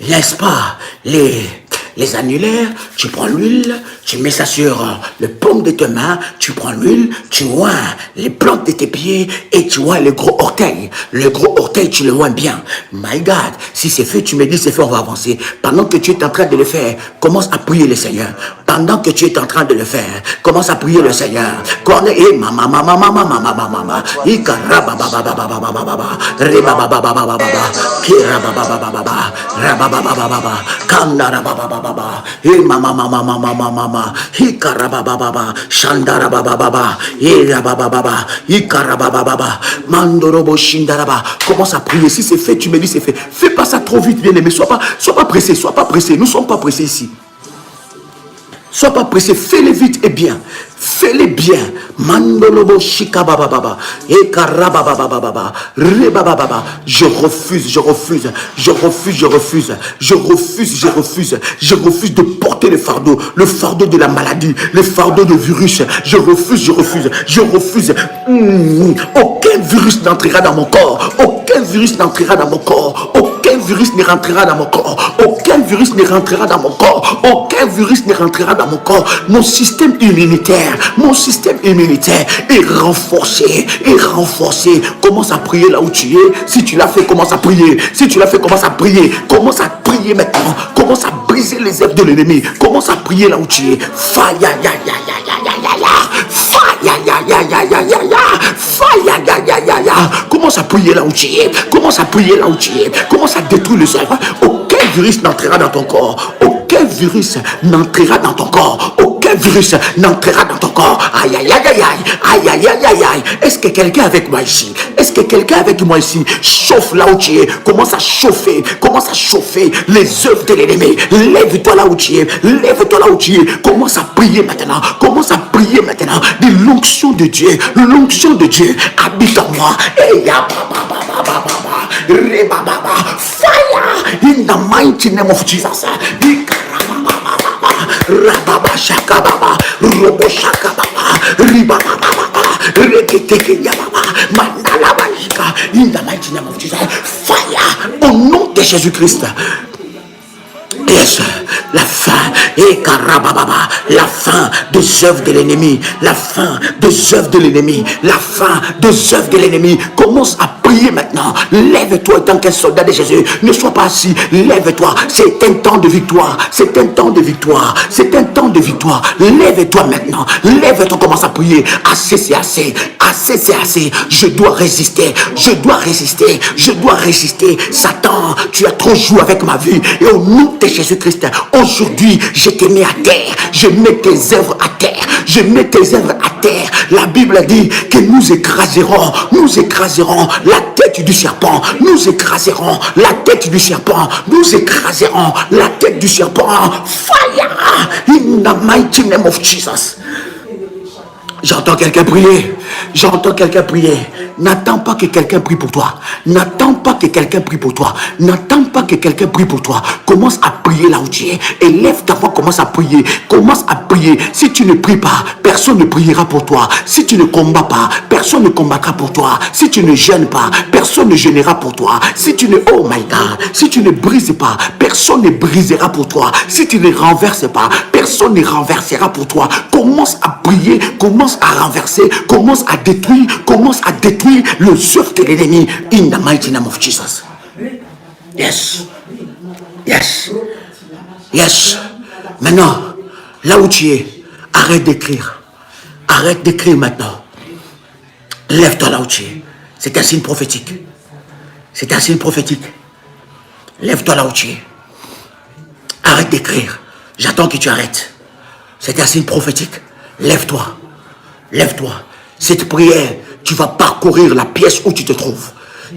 n'est-ce pas, les annulaires, tu prends l'huile, tu mets ça sur le paume de tes mains, tu prends l'huile, tu oins les plantes de tes pieds et tu oins le gros orteil. Le gros orteil, tu le oins bien. My God, si c'est fait, tu me dis c'est fait, on va avancer. Pendant que tu es en train de le faire, commence à prier le Seigneur. Pendant que tu es en train de le faire, commence à prier le Seigneur. Commence à prier. Si c'est fait, tu me dis c'est fait. Fais pas ça trop vite, bien aimé. Sois pas pressé, sois pas pressé. Nous ne sommes pas pressés ici. Sois pas pressé, fais-le vite et bien. Fais-le bien. Mandolobo shikabababa. Ekarababababa. Rebababa. Je refuse de porter le fardeau de la maladie, le fardeau de virus. Je refuse. Aucun virus n'entrera dans mon corps. Aucun virus n'entrera dans mon corps. Aucun virus ne rentrera dans mon corps. Aucun virus ne rentrera dans mon corps. Aucun virus ne rentrera dans mon corps. Mon système immunitaire est renforcé. Commence à prier là où tu es. Si tu l'as fait, commence à prier. Si tu l'as fait, commence à prier. Commence à prier maintenant. Commence à briser les œuvres de l'ennemi. Commence à prier là où tu es. Fire, ya, ya, ya, ya, ya, ya, ya. Fire, ya, ya, ya, ya, ya, ya, ya. Fire, ya, ya, ya, ya. Commence à prier là où tu es. Commence à prier là où tu es. Commence à détruire les œuvres. Aucun virus n'entrera dans ton corps. Aucun virus n'entrera dans ton corps. Aucun virus n'entrera dans ton corps. Aïe, aïe, aïe, aïe, aïe, aïe, aïe, aïe, aïe. Est-ce que quelqu'un avec moi ici? Est-ce que quelqu'un avec moi ici chauffe là où tu es? Commence à chauffer les œuvres de l'ennemi. Lève-toi là où tu es. Lève-toi là où tu es. Commence à prier maintenant. Commence à prier maintenant. De l'onction de Dieu. L'onction de Dieu habite en moi. Et ya fire in the mighty name of Jesus. Rababa shakababa, robo shakababa, ribaba baba, reketeke yababa, mandala balika, in the mighty name of Jesus. Fire au nom de Jésus-Christ. Yes, la fin, et karababa, la fin des œuvres de l'ennemi, la fin des œuvres de l'ennemi, la fin des œuvres de l'ennemi. Commence à prier maintenant. Lève-toi en tant qu'un soldat de Jésus. Ne sois pas assis. Lève-toi. C'est un temps de victoire. C'est un temps de victoire. C'est un temps de victoire. Lève-toi maintenant. Lève-toi. Commence à prier. Assez, c'est assez. Assez, c'est assez. Je dois résister. Je dois résister. Je dois résister. Satan, tu as trop joué avec ma vie. Et au nom de Jésus-Christ, aujourd'hui, je te mets à terre. Je mets tes œuvres à terre. Je mets tes œuvres à terre. La Bible dit que nous écraserons la tête du serpent. Nous écraserons la tête du serpent. Nous écraserons la tête du serpent. Fire in the mighty name of Jesus. J'entends quelqu'un prier. J'entends quelqu'un prier. N'attends pas que quelqu'un prie pour toi. N'attends pas que quelqu'un prie pour toi. N'attends pas que quelqu'un prie pour toi. Commence à prier là où tu es. Élève ta voix, commence à prier. Commence à prier. Si tu ne pries pas, personne ne priera pour toi. Si tu ne combats pas, personne ne combattra pour toi. Si tu ne jeûnes pas, personne ne jeûnera pour toi. Si tu ne, oh my God, si tu ne brises pas, personne ne brisera pour toi. Si tu ne renverses pas, personne ne renversera pour toi. Commence à prier, commence à renverser, commence à détruire le œuvre de l'ennemi in the mighty name of Jesus. Yes. Yes. Yes. Maintenant, là où tu es, arrête d'écrire. Arrête d'écrire maintenant. Lève-toi là où tu es. C'est un signe prophétique. C'est un signe prophétique. Lève-toi là où tu es. Arrête d'écrire. J'attends que tu arrêtes. C'est un signe prophétique. Lève-toi. Lève-toi. Cette prière, tu vas parcourir la pièce où tu te trouves.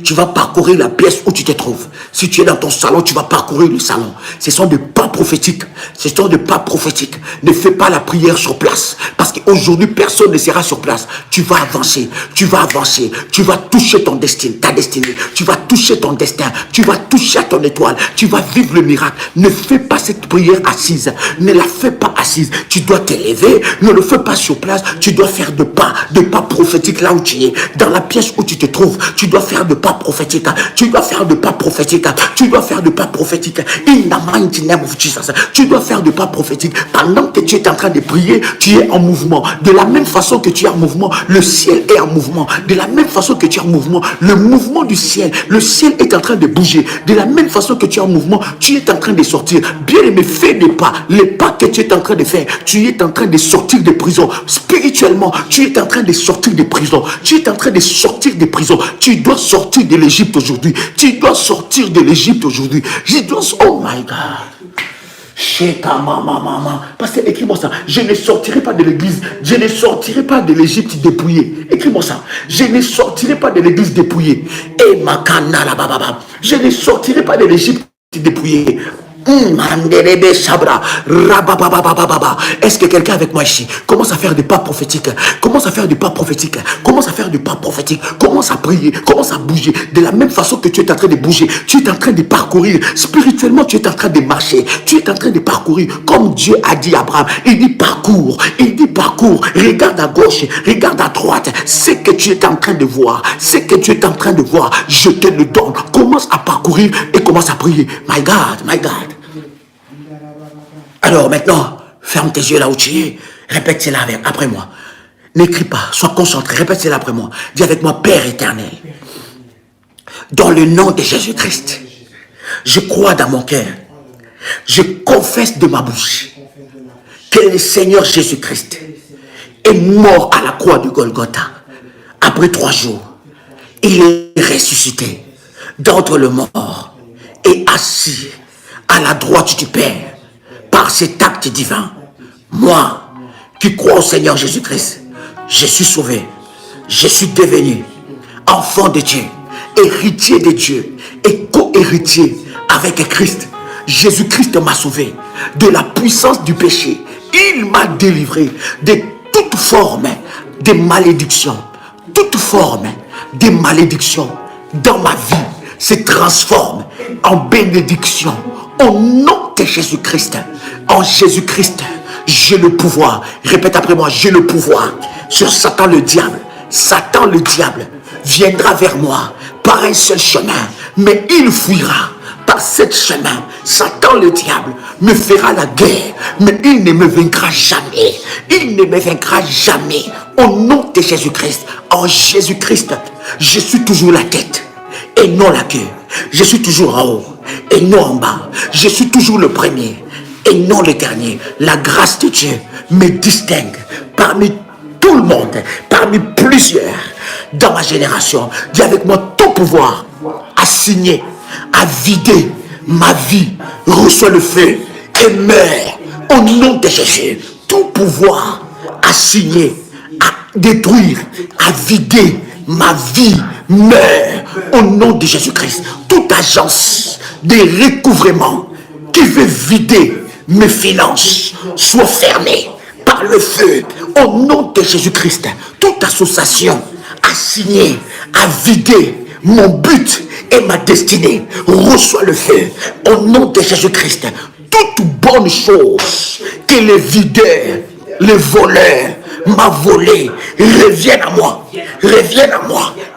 Tu vas parcourir la pièce où tu te trouves. Si tu es dans ton salon, tu vas parcourir le salon. Ce sont des pas prophétiques. Ce sont des pas prophétiques. Ne fais pas la prière sur place. Parce qu'aujourd'hui, personne ne sera sur place. Tu vas avancer. Tu vas avancer. Tu vas toucher ton destin, ta destinée. Tu vas toucher ton destin. Tu vas toucher à ton étoile. Tu vas vivre le miracle. Ne fais pas cette prière assise. Ne la fais pas assise. Tu dois t'élever. Ne le fais pas sur place. Tu dois faire de pas prophétiques là où tu es. Dans la pièce où tu te trouves, tu dois faire de pas prophétique. Tu dois faire de pas prophétique. Tu dois faire de pas prophétique. In the mighty name of Jesus. Tu dois faire de pas prophétique. Pendant que tu es en train de prier, tu es en mouvement. De la même façon que tu es en mouvement, le ciel est en mouvement. De la même façon que tu es en mouvement, le mouvement du ciel, le ciel est en train de bouger. De la même façon que tu es en mouvement, tu es en train de sortir. Bien aimé, fais des pas. Les pas que tu es en train de faire, tu es en train de sortir de prison. Spirituellement, tu es en train de sortir de prison. Tu es en train de sortir de prison. Tu dois sortir de l'Égypte aujourd'hui. Tu dois sortir de l'Égypte aujourd'hui. Oh my God. Parce que écris-moi ça. Je ne sortirai pas de l'église. Je ne sortirai pas de l'Égypte dépouillée. Écris-moi ça. Je ne sortirai pas de l'église dépouillée. Et makana la bababa. Je ne sortirai pas de l'Égypte dépouillée. Est-ce que quelqu'un avec moi ici commence à faire des pas prophétiques? Commence à faire des pas prophétiques. Commence à faire des pas prophétiques. Commence à prier. Commence à bouger. De la même façon que tu es en train de bouger, tu es en train de parcourir. Spirituellement, tu es en train de marcher. Tu es en train de parcourir. Comme Dieu a dit à Abraham. Il dit parcours. Il dit parcours. Regarde à gauche. Regarde à droite. Ce que tu es en train de voir. Ce que tu es en train de voir. Je te le donne. Commence à parcourir et commence à prier. My God, my God. Alors maintenant, ferme tes yeux là où tu es. Répète cela après moi. N'écris pas, sois concentré. Répète cela après moi. Dis avec moi, Père éternel, dans le nom de Jésus-Christ, je crois dans mon cœur, je confesse de ma bouche que le Seigneur Jésus-Christ est mort à la croix de Golgotha. Après 3 jours, il est ressuscité d'entre les morts et assis à la droite du Père. Par cet acte divin, moi qui crois au Seigneur Jésus-Christ, je suis sauvé. Je suis devenu enfant de Dieu, héritier de Dieu et co-héritier avec Christ. Jésus-Christ m'a sauvé de la puissance du péché. Il m'a délivré de toute forme de malédiction. Toute forme de malédiction dans ma vie se transforme en bénédiction. Au nom de Jésus-Christ, en Jésus-Christ, j'ai le pouvoir. Répète après moi, j'ai le pouvoir sur Satan le diable. Satan le diable viendra vers moi par un seul chemin, mais il fuira par ce chemin. Satan le diable me fera la guerre, mais il ne me vaincra jamais. Il ne me vaincra jamais. Au nom de Jésus-Christ, en Jésus-Christ, je suis toujours la tête et non la queue. Je suis toujours en haut et non en bas. Je suis toujours le premier et non le dernier. La grâce de Dieu me distingue parmi tout le monde, parmi plusieurs dans ma génération. Dis avec moi, ton pouvoir à signer, à vider ma vie, reçoit le feu et meurt au nom de Jésus. Tout pouvoir à signer, à détruire, à vider ma vie, meurt au nom de Jésus-Christ. Toute agence de recouvrement qui veut vider mes finances soit fermée par le feu au nom de Jésus-Christ. Toute association à signer, à vider mon but et ma destinée reçoit le feu au nom de Jésus-Christ. Toute bonne chose que les videurs, les voleurs m'a volé reviennent à moi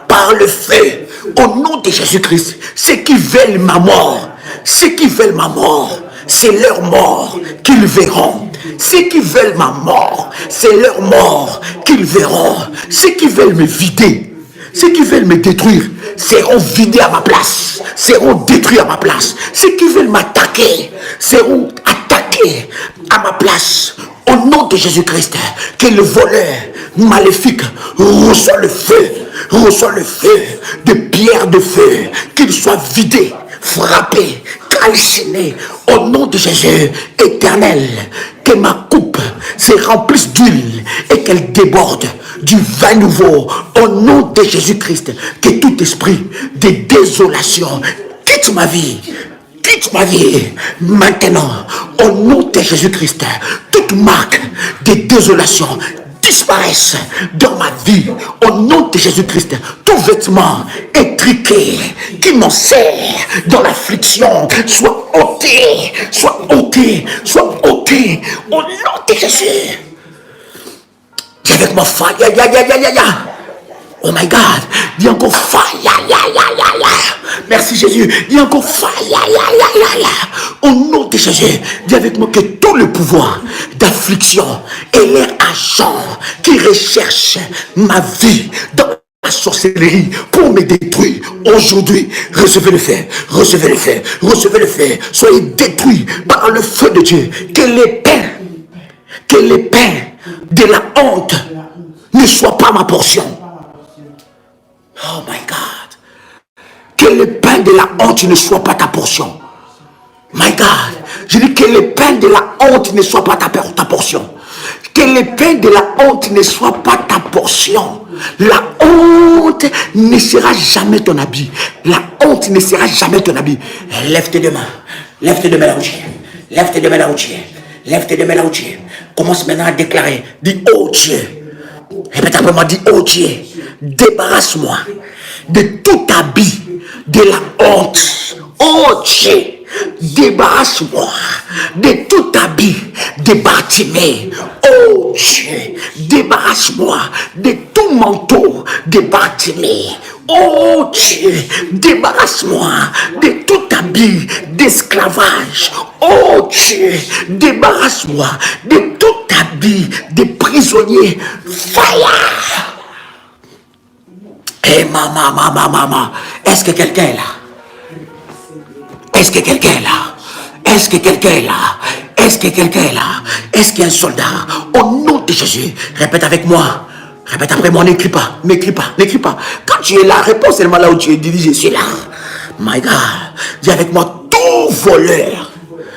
par le feu au nom de Jésus-Christ. Ceux qui veulent ma mort, c'est leur mort qu'ils verront. Ceux qui veulent ma mort, c'est leur mort qu'ils verront. Ceux qui veulent me vider, ceux qui veulent me détruire, seront vidés à ma place, seront détruits à ma place. Ceux qui veulent m'attaquer, seront attaqués à ma place. Au nom de Jésus-Christ, que le voleur maléfique reçoit le feu de pierre de feu, qu'il soit vidé, frappé, calciné, au nom de Jésus éternel, que ma coupe se remplisse d'huile et qu'elle déborde du vin nouveau, au nom de Jésus-Christ, que tout esprit de désolation quitte ma vie maintenant, au nom de Jésus-Christ. Toute marque de désolation disparaissent dans ma vie au nom de Jésus-Christ. Tout vêtement étriqué qui m'en sert dans l'affliction soit ôté au nom de Jésus. Dis avec moi, fire, oh my God, dis encore fire, merci Jésus, dis encore fire, au nom de Jésus. Dis avec moi que tout le pouvoir d'affliction et les agents qui recherchent ma vie dans la sorcellerie pour me détruire, aujourd'hui, recevez le feu, soyez détruits par le feu de Dieu. Que les pains de la honte ne soient pas ma portion. Oh my God. Que le pain de la honte ne soit pas ta portion. My God. Je dis que le pain de la honte ne soit pas ta portion. Que le pain de la honte ne soit pas ta portion. La honte ne sera jamais ton habit. La honte ne sera jamais ton habit. Lève tes deux mains. Lève tes deux mains là où tu es. Lève tes deux mains là où tu es. Lève tes deux mains là où tu es. Commence maintenant à déclarer. Dis, oh Dieu. Répète après moi, dis, oh Dieu. Débarrasse-moi de tout habit de la honte. Oh Dieu. Débarrasse-moi de tout habit de Bartimée. Oh Dieu, débarrasse-moi de tout manteau de Bartimée. Oh Dieu, débarrasse-moi de tout habit d'esclavage. Oh Dieu, débarrasse-moi de tout habit de prisonnier. Fire! Eh maman, est-ce que quelqu'un est là? Est-ce que quelqu'un est là? Est-ce que quelqu'un est là? Est-ce que quelqu'un est là? Est-ce qu'il y a un soldat? Au nom de Jésus, répète avec moi. Répète après moi, n'écris pas, n'écris pas, n'écris pas. Quand tu es là, réponds seulement là où tu es dirigé, je suis là. My God, dis avec moi, tout voleur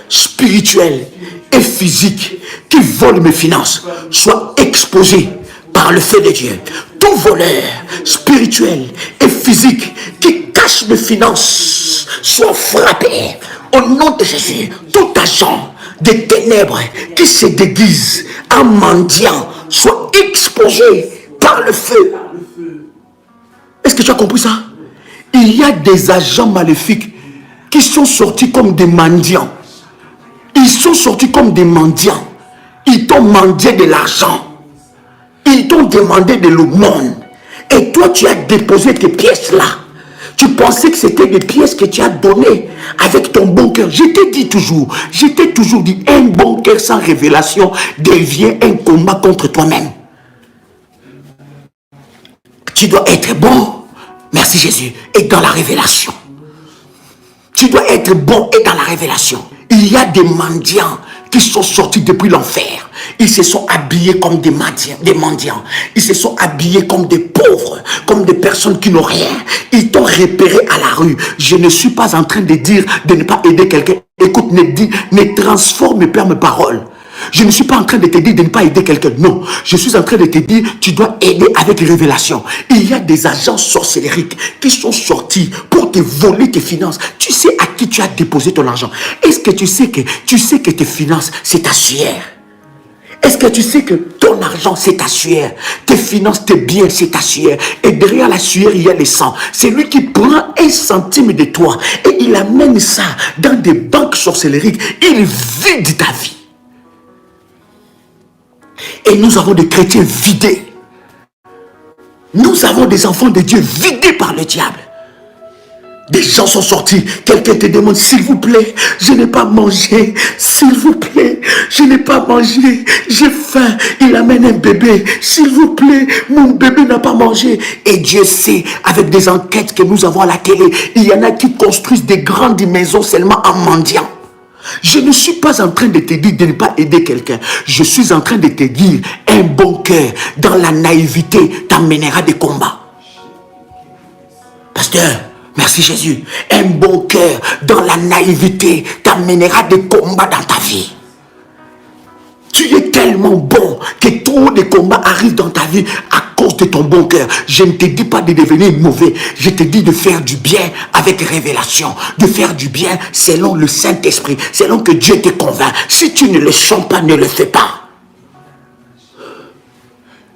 spirituel et physique qui vole mes finances soit exposé par le feu de Dieu. Tout voleur spirituel et physique qui cache mes finances soit frappé au nom de Jésus. Tout agent des ténèbres qui se déguise en mendiant soit exposé par le feu. Est-ce que tu as compris ça? Il y a des agents maléfiques qui sont sortis comme des mendiants. Ils sont sortis comme des mendiants. Ils t'ont mendié de l'argent. Ils t'ont demandé de l'aumône. Et toi, tu as déposé tes pièces là. Tu pensais que c'était des pièces que tu as données avec ton bon cœur. Je t'ai toujours dit, un bon cœur sans révélation devient un combat contre toi-même. Tu dois être bon, merci Jésus, et dans la révélation. Tu dois être bon et dans la révélation. Il y a des mendiants qui sont sortis depuis l'enfer. Ils se sont habillés comme des mendiants. Ils se sont habillés comme des pauvres, comme des personnes qui n'ont rien. Ils t'ont repéré à la rue. Je ne suis pas en train de dire de ne pas aider quelqu'un. Écoute, ne transforme pas mes paroles. Je ne suis pas en train de te dire de ne pas aider quelqu'un. Non, je suis en train de te dire tu dois aider avec révélation. Il y a des agents sorcelleriques qui sont sortis pour te voler tes finances. Tu sais à qui tu as déposé ton argent. Est-ce que tu sais que tes finances, c'est ta sueur? Est-ce que tu sais que ton argent, c'est ta sueur? Tes finances, tes biens, c'est ta sueur. Et derrière la sueur, il y a le sang. C'est lui qui prend 1 centime de toi et il amène ça dans des banques sorcelleriques. Il vide ta vie. Et nous avons des chrétiens vidés. Nous avons des enfants de Dieu vidés par le diable. Des gens sont sortis. Quelqu'un te demande, s'il vous plaît, je n'ai pas mangé. S'il vous plaît, je n'ai pas mangé. J'ai faim. Il amène un bébé. S'il vous plaît, mon bébé n'a pas mangé. Et Dieu sait, avec des enquêtes que nous avons à la télé, il y en a qui construisent des grandes maisons seulement en mendiant. Je ne suis pas en train de te dire de ne pas aider quelqu'un. Je suis en train de te dire, un bon cœur dans la naïveté t'amènera des combats. Pasteur, merci Jésus. Un bon cœur dans la naïveté t'amènera des combats dans ta vie. Tu es tellement bon que trop de combats arrivent dans ta vie à cause de ton bon cœur. Je ne te dis pas de devenir mauvais. Je te dis de faire du bien avec révélation. De faire du bien selon le Saint-Esprit. Selon que Dieu te convainc. Si tu ne le sens pas, ne le fais pas.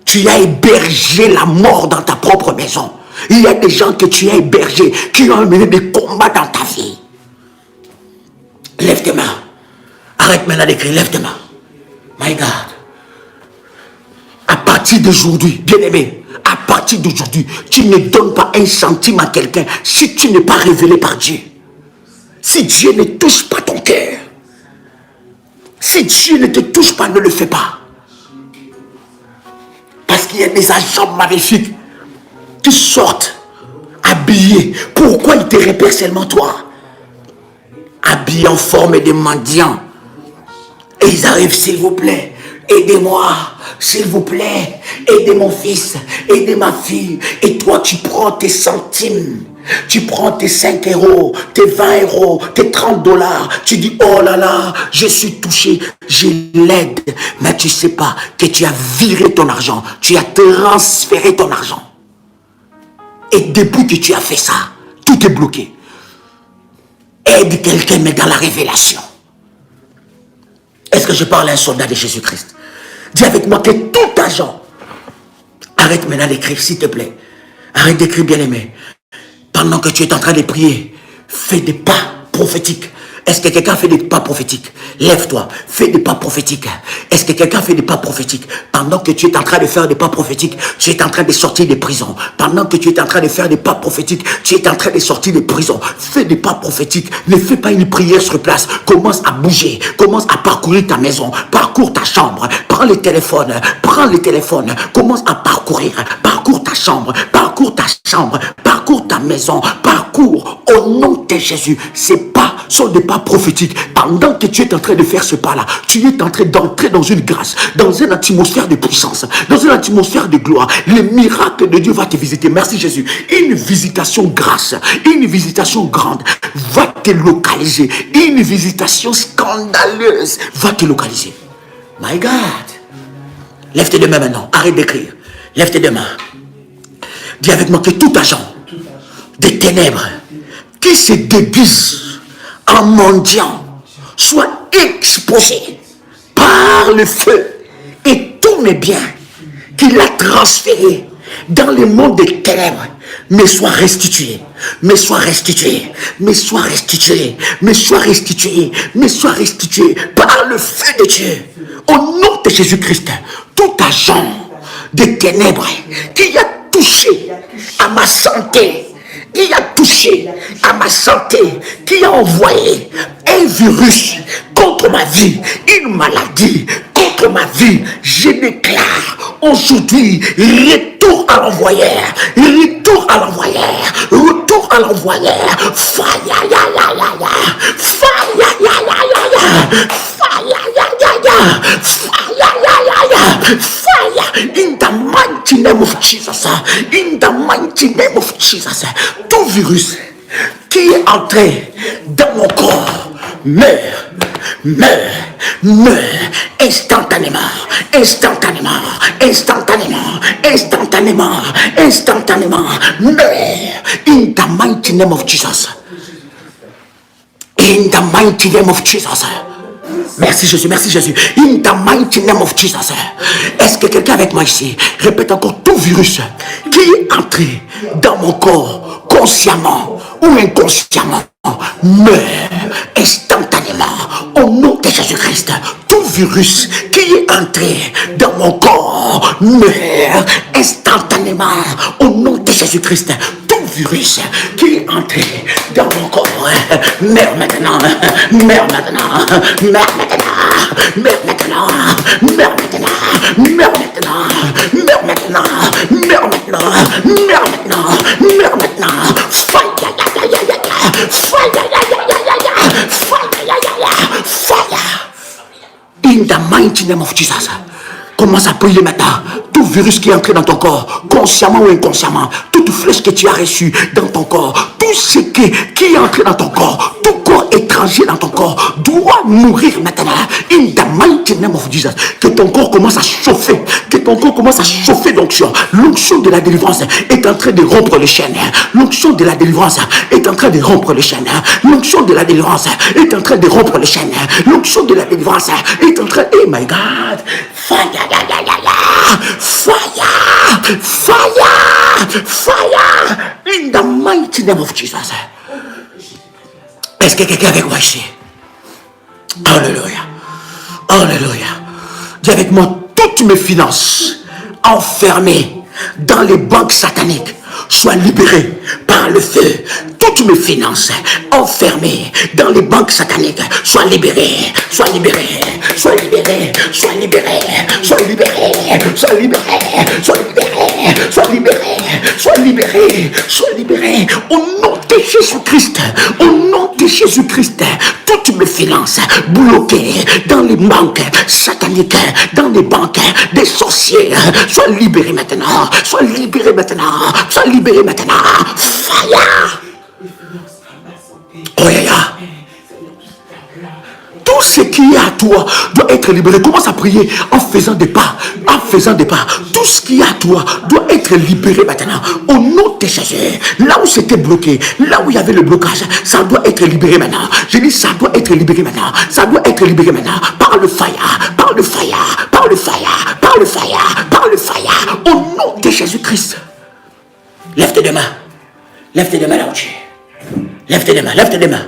Tu as hébergé la mort dans ta propre maison. Il y a des gens que tu as hébergés qui ont mené des combats dans ta vie. Lève tes mains. Arrête maintenant d'écrire. Lève tes mains. My God, à partir d'aujourd'hui, bien-aimé, à partir d'aujourd'hui, tu ne donnes pas 1 centime à quelqu'un si tu n'es pas révélé par Dieu. Si Dieu ne touche pas ton cœur, si Dieu ne te touche pas, ne le fais pas. Parce qu'il y a des agents maléfiques qui sortent habillés. Pourquoi ils te repèrent seulement toi? Habillés en forme de mendiants. Et ils arrivent, s'il vous plaît, aidez-moi, s'il vous plaît, aidez mon fils, aidez ma fille. Et toi, tu prends tes centimes, tu prends tes 5 euros, tes 20 euros, tes 30 dollars. Tu dis, oh là là, je suis touché, je l'aide. Mais tu ne sais pas que tu as viré ton argent, tu as transféré ton argent. Et depuis que tu as fait ça, tout est bloqué. Aide quelqu'un, mais dans la révélation. Est-ce que je parle à un soldat de Jésus-Christ? Dis avec moi que tout agent, arrête maintenant d'écrire, s'il te plaît. Arrête d'écrire, bien-aimé. Pendant que tu es en train de prier, fais des pas prophétiques. Est-ce que quelqu'un fait des pas prophétiques? Lève-toi, fais des pas prophétiques. Est-ce que quelqu'un fait des pas prophétiques? Pendant que tu es en train de faire des pas prophétiques, tu es en train de sortir des prisons. Pendant que tu es en train de faire des pas prophétiques, tu es en train de sortir des prisons. Fais des pas prophétiques. Ne fais pas une prière sur place. Commence à bouger. Commence à parcourir ta maison. Parcours ta chambre. Prends le téléphone. Commence à parcourir. Parcours ta chambre. Parcours ta chambre. Parcours ta maison. Parcours au nom de Jésus. Ces pas sont des pas prophétiques. Pendant que tu es en train de faire ce pas-là, tu es en train d'entrer dans une grâce, dans une atmosphère de puissance, dans une atmosphère de gloire. Le miracle de Dieu va te visiter. Merci Jésus. Une visitation grâce, une visitation grande va te localiser. Une visitation scandaleuse va te localiser. My God. Lève tes deux mains maintenant. Arrête d'écrire. Lève tes deux mains. Dis avec moi que tout agent des ténèbres qui se déguise en mendiant soit exposé par le feu, et tous mes biens qu'il a transférés dans le monde des ténèbres me soient restitués, me soient restitués, me soient restitués, me soient restitués, me soient restitués par le feu de Dieu. Au nom de Jésus-Christ, tout agent des ténèbres qui a touché à ma santé, qui a touché à ma santé, qui a envoyé un virus contre ma vie, une maladie contre ma vie, je déclare aujourd'hui retour à l'envoyeur, retour à l'envoyeur, retour à l'envoyeur, fire, fire, in the mighty name of Jesus, in the mighty name of Jesus. Tout virus qui est entré dans mon corps meurt, instantanément, meurt, in the mighty name of Jesus, in the mighty name of Jesus. Merci Jésus, merci Jésus. In the mighty name of Jesus. Est-ce que quelqu'un avec moi ici répète encore tout virus qui est entré dans mon corps, consciemment ou inconsciemment, meurt instantanément au nom de Jésus-Christ. Tout virus qui est entré dans mon corps meurt instantanément au nom de Jésus-Christ. Virus qui est entré dans mon corps, meurs maintenant, meurs maintenant, meurs maintenant, meurs maintenant, meurs maintenant, meurs maintenant, meurs maintenant, meurs maintenant, meurs maintenant, meurs maintenant, fire, in the mighty name of Jesus. Commence à prier maintenant. Tout virus qui est entré dans ton corps, consciemment ou inconsciemment, toute flèche que tu as reçue dans ton corps, tout ce qui est entré dans ton corps, tout corps étranger dans ton corps, doit mourir maintenant. In the mighty name of Jesus. Que ton corps commence à chauffer, que ton corps commence à chauffer l'onction. L'onction de la délivrance est en train de rompre les chaînes. L'onction de la délivrance est en train de rompre les chaînes. L'onction de la délivrance est en train de rompre les chaînes. L'onction de la délivrance est en train... Oh my God! Fire! Fire! Fire! Fire! In the mighty name of Jesus. Est-ce que quelqu'un avec moi ici? Alléluia. Alléluia. Dis avec moi, toutes mes finances enfermées dans les banques sataniques soient libérées par le feu. Toutes mes finances enfermées dans les banques sataniques soient libérées, soient libérées, soient libérées, soient libérées, soient libérées, soient libérées, soient libérées, soient libérées, soient libérées, soient libérées. Au nom de Jésus-Christ, au nom de Jésus-Christ, toutes mes finances bloquées dans les banques sataniques, dans les banques des sorciers, soient libérées maintenant, soient libérées maintenant, soient libérées maintenant. Fire! Oh, yeah. Tout ce qui est à toi doit être libéré. Commence à prier en faisant des pas. En faisant des pas. Tout ce qui est à toi doit être libéré maintenant. Au nom de Jésus. là où c'était bloqué, là où il y avait le blocage, ça doit être libéré maintenant. Je dis, ça doit être libéré maintenant. Ça doit être libéré maintenant. Par le fire, par le fire, par le fire, par le fire, par le fire. Au nom de Jésus-Christ. Lève tes deux mains. Lève tes deux mains là où tu es. Lève tes deux mains, lève tes deux mains.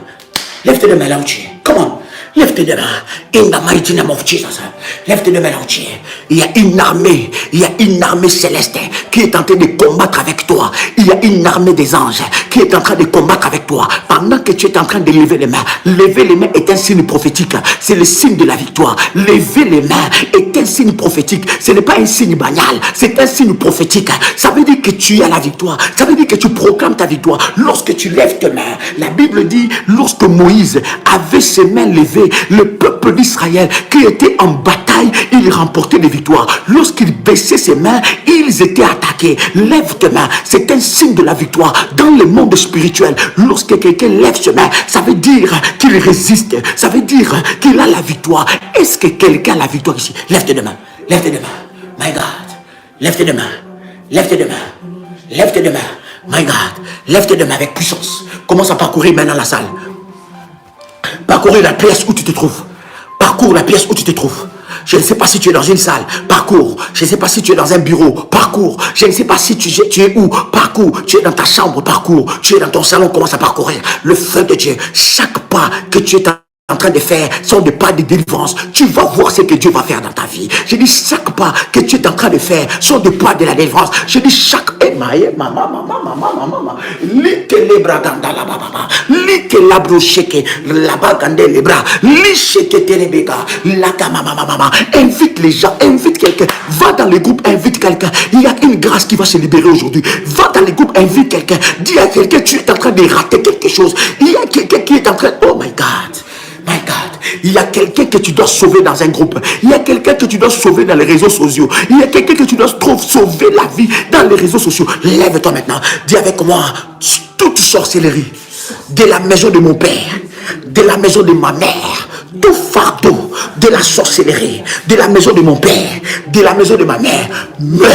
Lève tes deux mains là où tu es. Comment? Lève tes deux mains. In the mighty name of Jesus. Lève tes deux mains là où tu es. Il y a une armée céleste qui est en train de combattre avec toi. Il y a une armée des anges qui est en train de combattre avec toi. Pendant que tu es en train de lever les mains est un signe prophétique. C'est le signe de la victoire. Lever les mains est un signe prophétique. Ce n'est pas un signe banal. C'est un signe prophétique. Ça veut dire que tu as la victoire. Ça veut dire que tu proclames ta victoire. Lorsque tu lèves tes mains, la Bible dit, lorsque Moïse avait ses mains levées, le peuple d'Israël qui était en bataille, il remportait des victoires. Lorsqu'il baissait ses mains, ils étaient attaqués. Lève tes mains, c'est un signe de la victoire. Dans le monde spirituel, lorsque quelqu'un lève ses mains, ça veut dire qu'il résiste. Ça veut dire qu'il a la victoire. Est-ce que quelqu'un a la victoire ici? Lève tes deux mains. Lève tes deux mains. My God. Lève tes deux mains. Lève tes deux mains. Lève tes deux mains. My God. Lève tes deux mains avec puissance. Commence à parcourir maintenant la salle. Parcourir la pièce où tu te trouves. Parcours la pièce où tu te trouves. Je ne sais pas si tu es dans une salle. Parcours. Je ne sais pas si tu es dans un bureau. Parcours. Je ne sais pas si tu es où. Parcours. Tu es dans ta chambre. Parcours. Tu es dans ton salon. Commence à parcourir. Le feu de Dieu. Chaque pas que tu es en train de faire sont des pas de délivrance. Tu vas voir ce que Dieu va faire dans ta vie. Je dis chaque pas que tu es en train de faire sont des pas de la délivrance. Je dis chaque invite les gens, invite quelqu'un, va dans les groupes, invite quelqu'un. Il y a une grâce qui va se libérer aujourd'hui. Va dans les groupes, invite quelqu'un. Dis à quelqu'un, tu es en train de rater quelque chose. Il y a quelqu'un qui est en train, oh my God. My God, il y a quelqu'un que tu dois sauver dans un groupe. Il y a quelqu'un que tu dois sauver dans les réseaux sociaux. Il y a quelqu'un que tu dois sauver la vie dans les réseaux sociaux. Lève-toi maintenant. Dis avec moi, toute sorcellerie de la maison de mon père, de la maison de ma mère, tout fardeau de la sorcellerie, de la maison de mon père, de la maison de ma mère, meurs,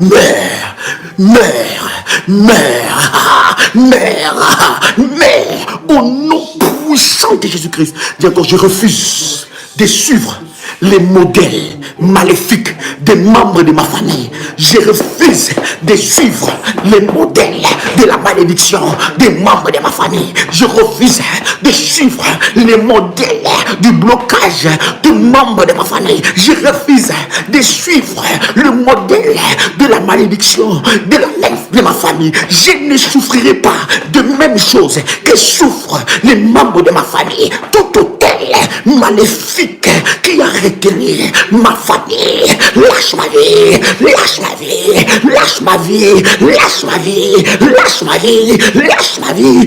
meurs, meurs, meurs, meurs, meurs, au nom puissant de Jésus-Christ. Dis encore, je refuse de suivre les modèles maléfiques des membres de ma famille. Je refuse de suivre les modèles de la malédiction des membres de ma famille. Je refuse de suivre les modèles du blocage des membres de ma famille. Je refuse de suivre le modèle de la malédiction de ma famille. Je ne souffrirai pas de même chose que souffrent les membres de ma famille. Tout hôtel maléfique qui a retenu ma famille, lâche ma vie, lâche ma vie, lâche ma vie, lâche ma vie, lâche ma vie, lâche ma vie.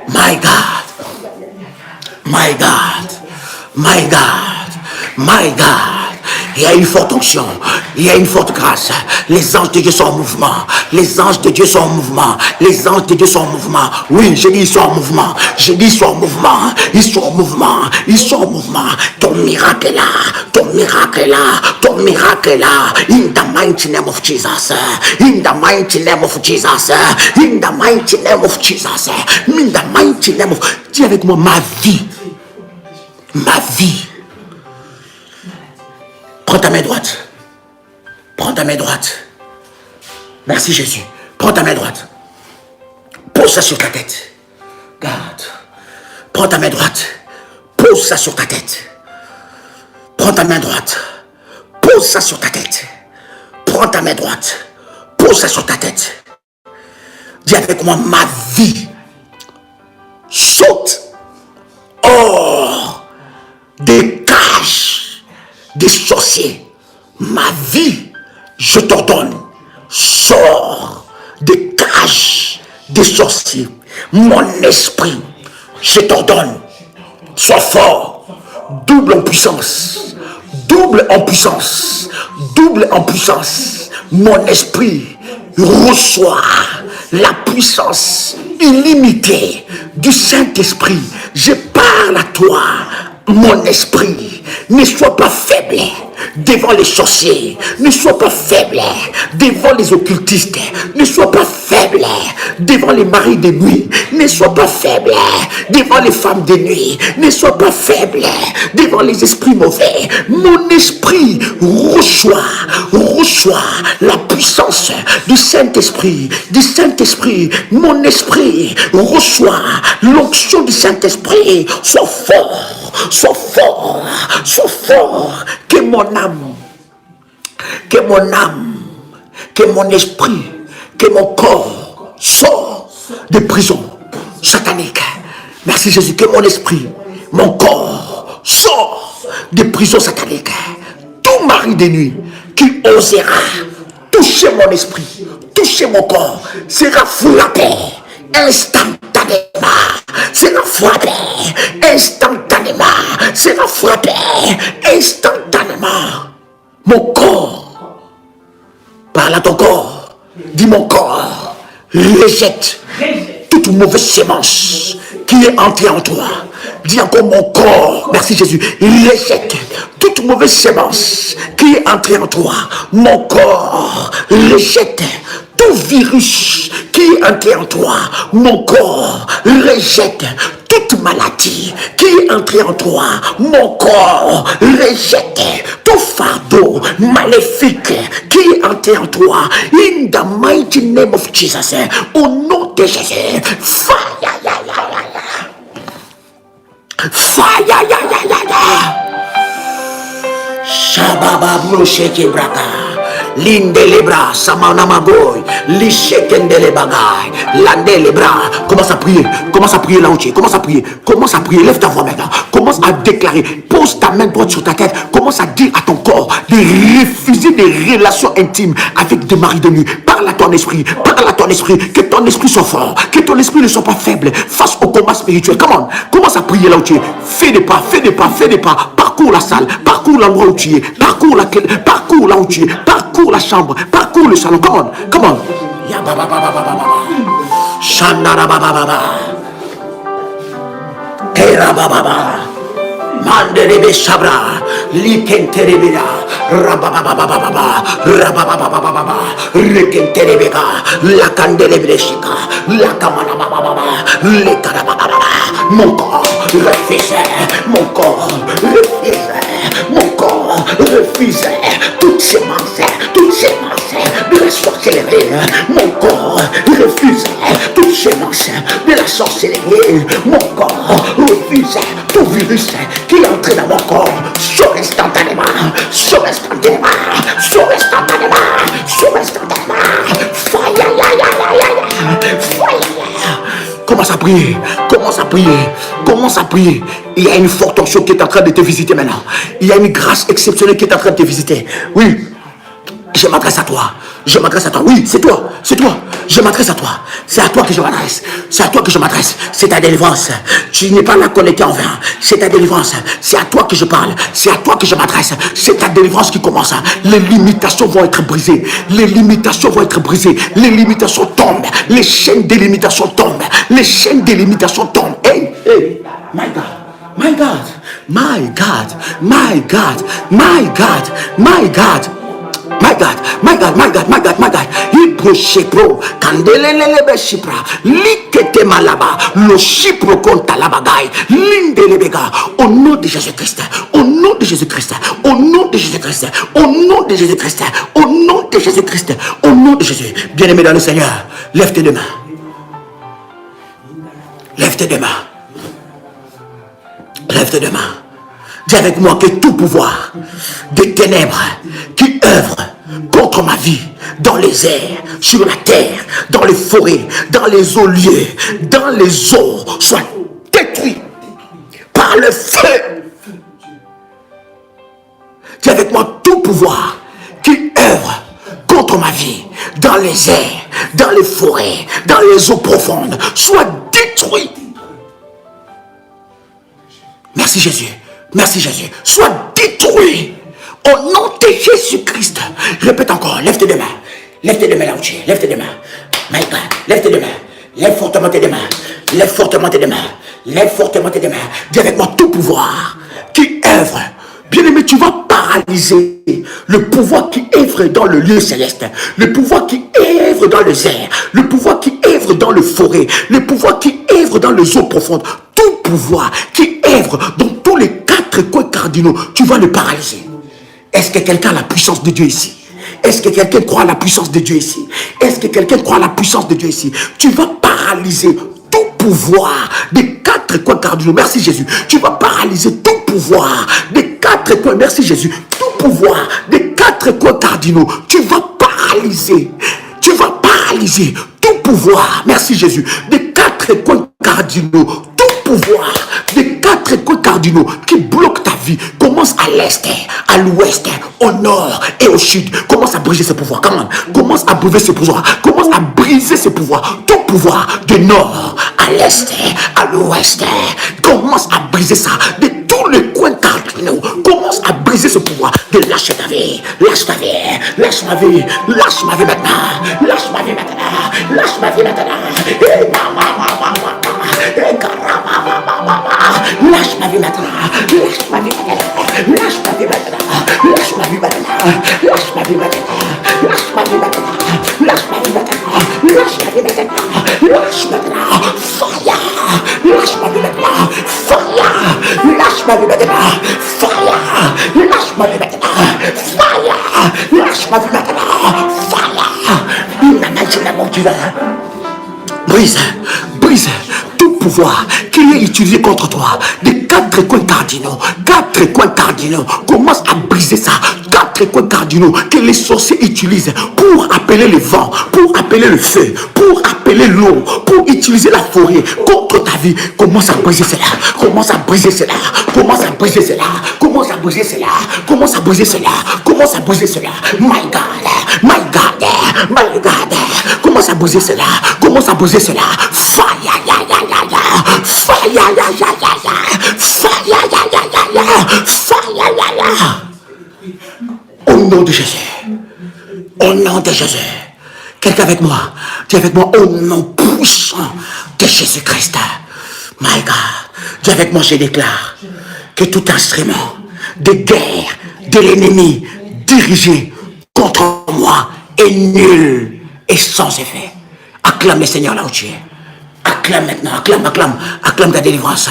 My God, my God, my God, my God. Il y a une forte onction, il y a une forte grâce. Les anges de Dieu sont en mouvement. Les anges de Dieu sont en mouvement. Les anges de Dieu sont en mouvement. Oui, je dis ils sont en mouvement. Je dis ils sont en mouvement. Ils sont en mouvement. Ils sont en mouvement. Ton miracle est là. Ton miracle est là. Ton miracle est là. In the mighty name of Jesus. In the mighty name of Jesus. In the mighty name of Jesus. In the mighty name of... Dis avec moi, ma vie. Ma vie. Prends ta main droite. Prends ta main droite. Merci Jésus. Prends ta main droite. Pose ça sur ta tête. Garde. Prends ta main droite. Pose ça sur ta tête. Prends ta main droite. Pose ça sur ta tête. Prends ta main droite. Pose ça sur ta tête. Dis avec moi, ma vie saute hors des cages des sorciers. Ma vie, je t'ordonne, sors des cages des sorciers. Mon esprit, je t'ordonne, sois fort, double en puissance, double en puissance, double en puissance. Mon esprit reçoit la puissance illimitée du Saint-Esprit. Je parle à toi, mon esprit. Ne sois pas faible, devant les sorciers. Ne sois pas faible devant les occultistes. Ne sois pas faible devant les maris de nuit. Ne sois pas faible devant les femmes de nuit. Ne sois pas faible devant les esprits mauvais. Mon esprit reçoit la puissance du Saint-Esprit. Mon esprit reçoit l'onction du Saint-Esprit. Sois fort. Que mon âme, que mon esprit, que mon corps sort de prison satanique. Merci Jésus, que mon esprit, mon corps sort de prison satanique. Tout mari de nuit qui osera toucher mon esprit, toucher mon corps, sera frappé instantanément. Sera frappé instantanément. Mon corps, parle à ton corps, dis mon corps, rejette toute mauvaise sémence qui est entrée en toi. Dis encore mon corps, merci Jésus, rejette toute mauvaise sémence qui est entrée en toi. Mon corps, rejette tout virus qui est entré en toi. Mon corps, rejette toute maladie qui est entrée en toi. Mon corps, rejette tout fardeau maléfique qui est entré en toi. In the mighty name of Jesus. Au nom de Jésus. Fire. Shababa brocheke braka. Linde les bras, samana magoy, licheken de les bagailles, lande les bras. Commence à prier là où tu es, commence à prier, lève ta voix maintenant, commence à déclarer, pose ta main droite sur ta tête, commence à dire à ton corps de refuser des relations intimes avec des maris de nuit. Parle à ton esprit, que ton esprit soit fort, que ton esprit ne soit pas faible face au combat spirituel. Commence à prier là où tu es, fais des pas, parcours la salle, parcours l'endroit où tu es, parcours là où tu es, parcours la chambre, parcours le salon. Come on. Ya baba baba. Shandara baba. Era baba. Manderebe sabra, likenterebera, rabababababa, rekenterebeka, la candelebresika, la kamanabababa, le karabababa. Mon corps refuse toutes ces pensées de la sorcellerie. Mon corps refuse toutes ces pensées de la sorcellerie. Mon corps refuse tout virus qui est entré dans mon corps. Sors instantanément. Commence à prier. Il y a une forte onction qui est en train de te visiter maintenant. Il y a une grâce exceptionnelle qui est en train de te visiter. Oui, je m'adresse à toi. Oui, c'est toi. Je m'adresse à toi. C'est à toi que je m'adresse. C'est ta délivrance. Tu n'es pas là connecté en vain. C'est ta délivrance. C'est à toi que je parle. C'est à toi que je m'adresse. C'est ta délivrance qui commence. Les limitations vont être brisées. Les limitations tombent. Les chaînes des limitations tombent. Hey, my God. Hipro kandelelebe shipra likete malaba lo shipro konta la bagaille lindelebega. Au nom de Jésus-Christ. Bien-aimé dans le Seigneur, lève tes deux mains. Dis avec moi que tout pouvoir des ténèbres qui œuvre contre ma vie, dans les airs, sur la terre, dans les forêts, dans les eaux lieux, dans les eaux, soit détruit par le feu. Dis avec moi tout pouvoir qui œuvre contre ma vie, dans les airs, dans les forêts, dans les eaux profondes, soit détruit. Merci Jésus. Soit détruit au nom de Jésus-Christ. Répète encore, lève tes deux mains. Lève tes deux mains là où tu es. Lève tes deux mains. My God, lève tes deux mains. Lève fortement tes deux mains. Dis avec moi tout pouvoir qui œuvre. Bien-aimé, tu vas paralyser Le pouvoir qui œuvre dans le lieu céleste. Le pouvoir qui œuvre dans les airs. Le pouvoir qui œuvre dans le forêt. Le pouvoir qui œuvre dans les eaux profondes. Tout pouvoir qui œuvre dans tous les 4 coins cardinaux, tu vas le paralyser. Est-ce que quelqu'un a la puissance de Dieu ici? Est-ce que quelqu'un croit à la puissance de Dieu ici? Est-ce que quelqu'un croit à la puissance de Dieu ici? Tu vas paralyser tout pouvoir des 4 coins cardinaux. Merci Jésus. Tu vas paralyser tout pouvoir des 4 coins. Merci Jésus. Tout pouvoir des 4 coins cardinaux. Tu vas paralyser. Tu vas paralyser tout pouvoir. Merci Jésus. Des 4 coins cardinaux. Tout pouvoir des 4 coins cardinaux qui bloquent ta vie. Commence à l'est, à l'ouest, au nord et au sud. Commence à briser ce pouvoir. Commence à briser ce pouvoir. Commence à briser ce pouvoir. Tout pouvoir du nord à l'est, à l'ouest. Commence à briser ça. De tous les coins cardinaux. Commence à briser ce pouvoir. De lâcher ta vie. Lâche ta vie. Lâche ma vie. Lâche ma vie maintenant. Lâche ma vie maintenant. Lâche ma vie maintenant. Lâche ma vie maintenant. Lâche ma vie maintenant. Lâche ma vie maintenant. Lâche ma vie maintenant. Lâche ma vie maintenant. Lâche ma vie maintenant. Lâche ma vie maintenant. Lâche ma vie maintenant. Lâche maintenant. Fire. Lâche ma vie maintenant. Fire. Lâche ma vie maintenant. Fire. Lâche ma vie maintenant. Fire. Lâche ma vie maintenant. Fire. La magie n'a pas tu vas. Brise. Brise. Pouvoir qu'il est utilisé contre toi des 4 coins cardinaux. 4 coins cardinaux. Commence à briser ça. 4 coins cardinaux que les sorciers utilisent pour appeler le vent, pour appeler le feu, pour appeler l'eau, pour utiliser la forêt contre ta vie. Commence à briser cela. Commence à briser cela. Commence à briser cela. Commence à briser cela. Commence à briser cela. Commence à briser cela. My God. My God. My God. Commence à briser cela. Commence à briser cela. Fire. Fire, au nom de Jésus. Au nom de Jésus. Quelqu'un avec moi. Dis avec moi au nom puissant de Jésus-Christ. My God. Dis avec moi, je déclare que tout instrument de guerre de l'ennemi dirigé contre moi est nul et sans effet. Acclame le Seigneur là où tu es. Acclame maintenant, acclame ta délivrance.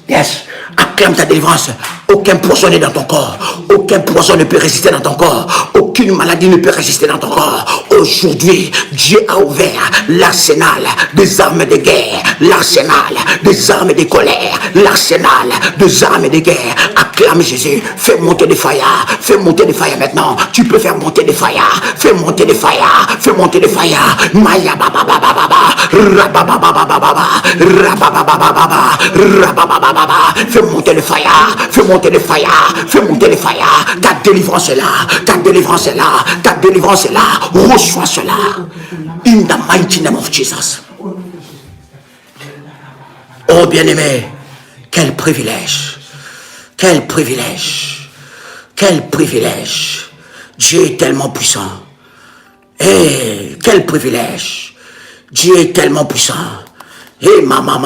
Yes, acclame ta délivrance. Aucun poison n'est dans ton corps. Aucun poison ne peut résister dans ton corps. Aucune maladie ne peut résister dans ton corps. Aujourd'hui, Dieu a ouvert l'arsenal des armes de guerre. L'arsenal des armes de colère. L'arsenal des armes de guerre. Acclame Jésus. Fais monter des fire. Fais monter des fire maintenant. Tu peux faire monter des fire. Fais monter des fire. Fais monter des fire. Maya baba baba baba. Rababa baba baba. Rababa baba baba. Rababa baba. Fais monter le fire. Fais monter le fire. Fais monter le fire. Ta délivrance est là. Ta délivrance est là. Ta délivrance est là. Reçois cela. In the mighty name of Jesus. Oh bien-aimé, quel privilège. Quel privilège. Quel privilège. Dieu est tellement puissant. Eh, quel privilège. Dieu est tellement puissant. Eh, maman.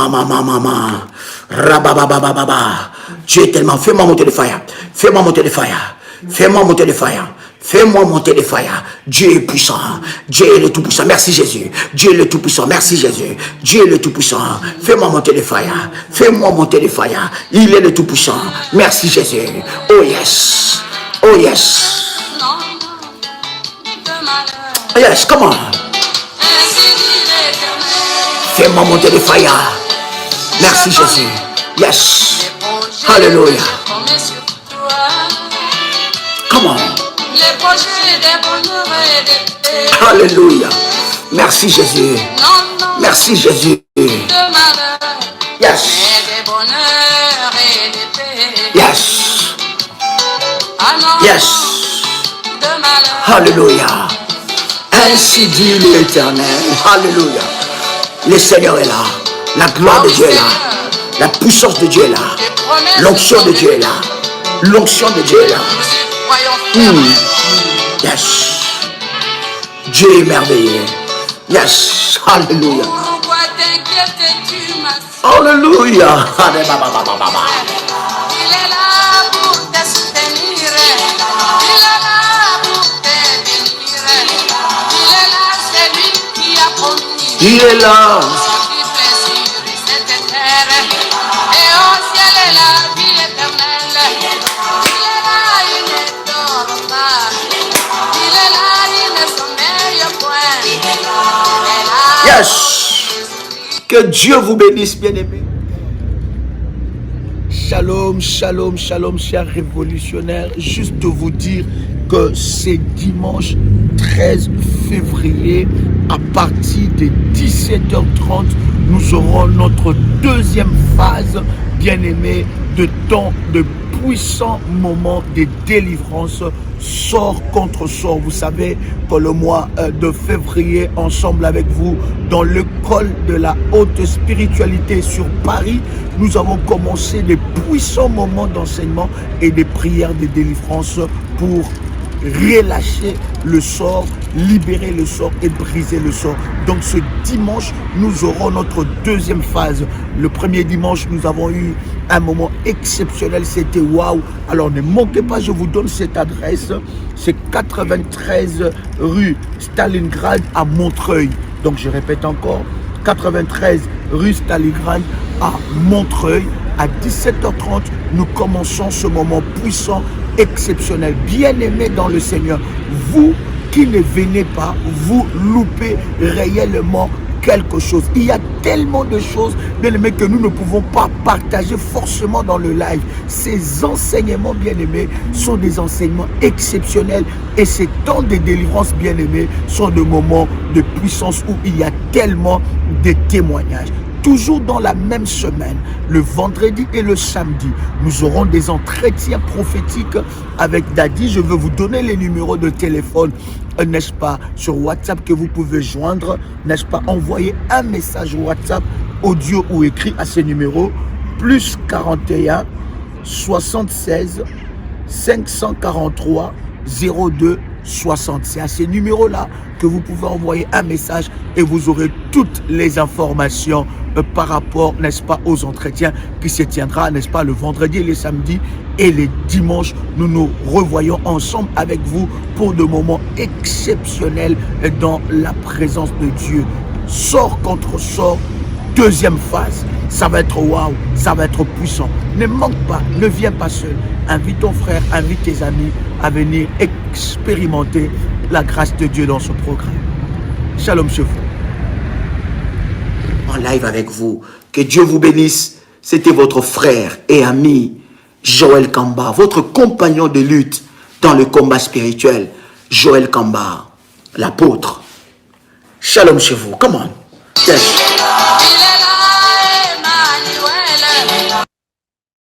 Rabababababa. Dieu est tellement. Fais-moi monter le fire. Fais-moi monter le fire. Fais-moi monter le fire. Fais-moi monter le fire. Dieu est puissant. Dieu est le tout-puissant. Merci Jésus. Dieu est le tout-puissant. Merci Jésus. Dieu est le tout-puissant. Fais-moi monter le fire. Fais-moi monter le fire. Il est le tout-puissant. Merci Jésus. Oh yes. Oh yes. Oh yes, come on. Fais-moi monter le fire. Merci Jésus. Yes. Hallelujah. Come on. Alléluia. Merci Jésus. Merci Jésus. Yes. Yes. Yes. Alléluia. Ainsi dit l'Éternel. Alléluia. Le Seigneur est là. La gloire de Dieu est là. La puissance de Dieu est là. L'onction de Dieu est là. L'onction de Dieu est là. Yes. Dieu est merveilleux. Yes. Alléluia. Alléluia. Il est là pour te soutenir. Il est là. Yes. Que Dieu vous bénisse, bien-aimés. Shalom, shalom, shalom, chers révolutionnaires. Juste de vous dire que c'est dimanche 13 février, à partir de 17h30, nous aurons notre deuxième phase, bien-aimés, de temps de puissants moments de délivrance, sort contre sort. Vous savez que le mois de février, ensemble avec vous, dans l'école de la haute spiritualité sur Paris, nous avons commencé des puissants moments d'enseignement et des prières de délivrance pour relâcher le sort, libérer le sort et briser le sort. Donc ce dimanche, nous aurons notre deuxième phase. Le premier dimanche, nous avons eu un moment exceptionnel, c'était waouh. Alors ne manquez pas, je vous donne cette adresse. C'est 93 rue Stalingrad à Montreuil. Donc je répète encore, 93 rue Stalingrad à Montreuil. À 17h30, nous commençons ce moment puissant, exceptionnel. Bien-aimés dans le Seigneur, vous qui ne venez pas, vous loupez réellement quelque chose. Il y a tellement de choses, bien-aimés, que nous ne pouvons pas partager forcément dans le live. Ces enseignements, bien-aimés, sont des enseignements exceptionnels et ces temps de délivrance, bien-aimés, sont des moments de puissance où il y a tellement de témoignages. Toujours dans la même semaine, le vendredi et le samedi, nous aurons des entretiens prophétiques avec Daddy. Je veux vous donner les numéros de téléphone, n'est-ce pas, sur WhatsApp que vous pouvez joindre, n'est-ce pas, envoyer un message WhatsApp, audio ou écrit à ces numéros, plus 41 76 543 02 60. C'est à ces numéros-là que vous pouvez envoyer un message et vous aurez toutes les informations par rapport, n'est-ce pas, aux entretiens qui se tiendra, n'est-ce pas, le vendredi et le samedi et les dimanches. Nous nous revoyons ensemble avec vous pour de moments exceptionnels dans la présence de Dieu. Sort contre sort, deuxième phase. Ça va être waouh, ça va être puissant. Ne manque pas, ne viens pas seul. Invite ton frère, invite tes amis à venir expérimenter la grâce de Dieu dans ce programme. Shalom chez vous. En live avec vous. Que Dieu vous bénisse. C'était votre frère et ami Joël Kamba, votre compagnon de lutte dans le combat spirituel. Joël Kamba, l'apôtre. Shalom chez vous. Come on. Yes.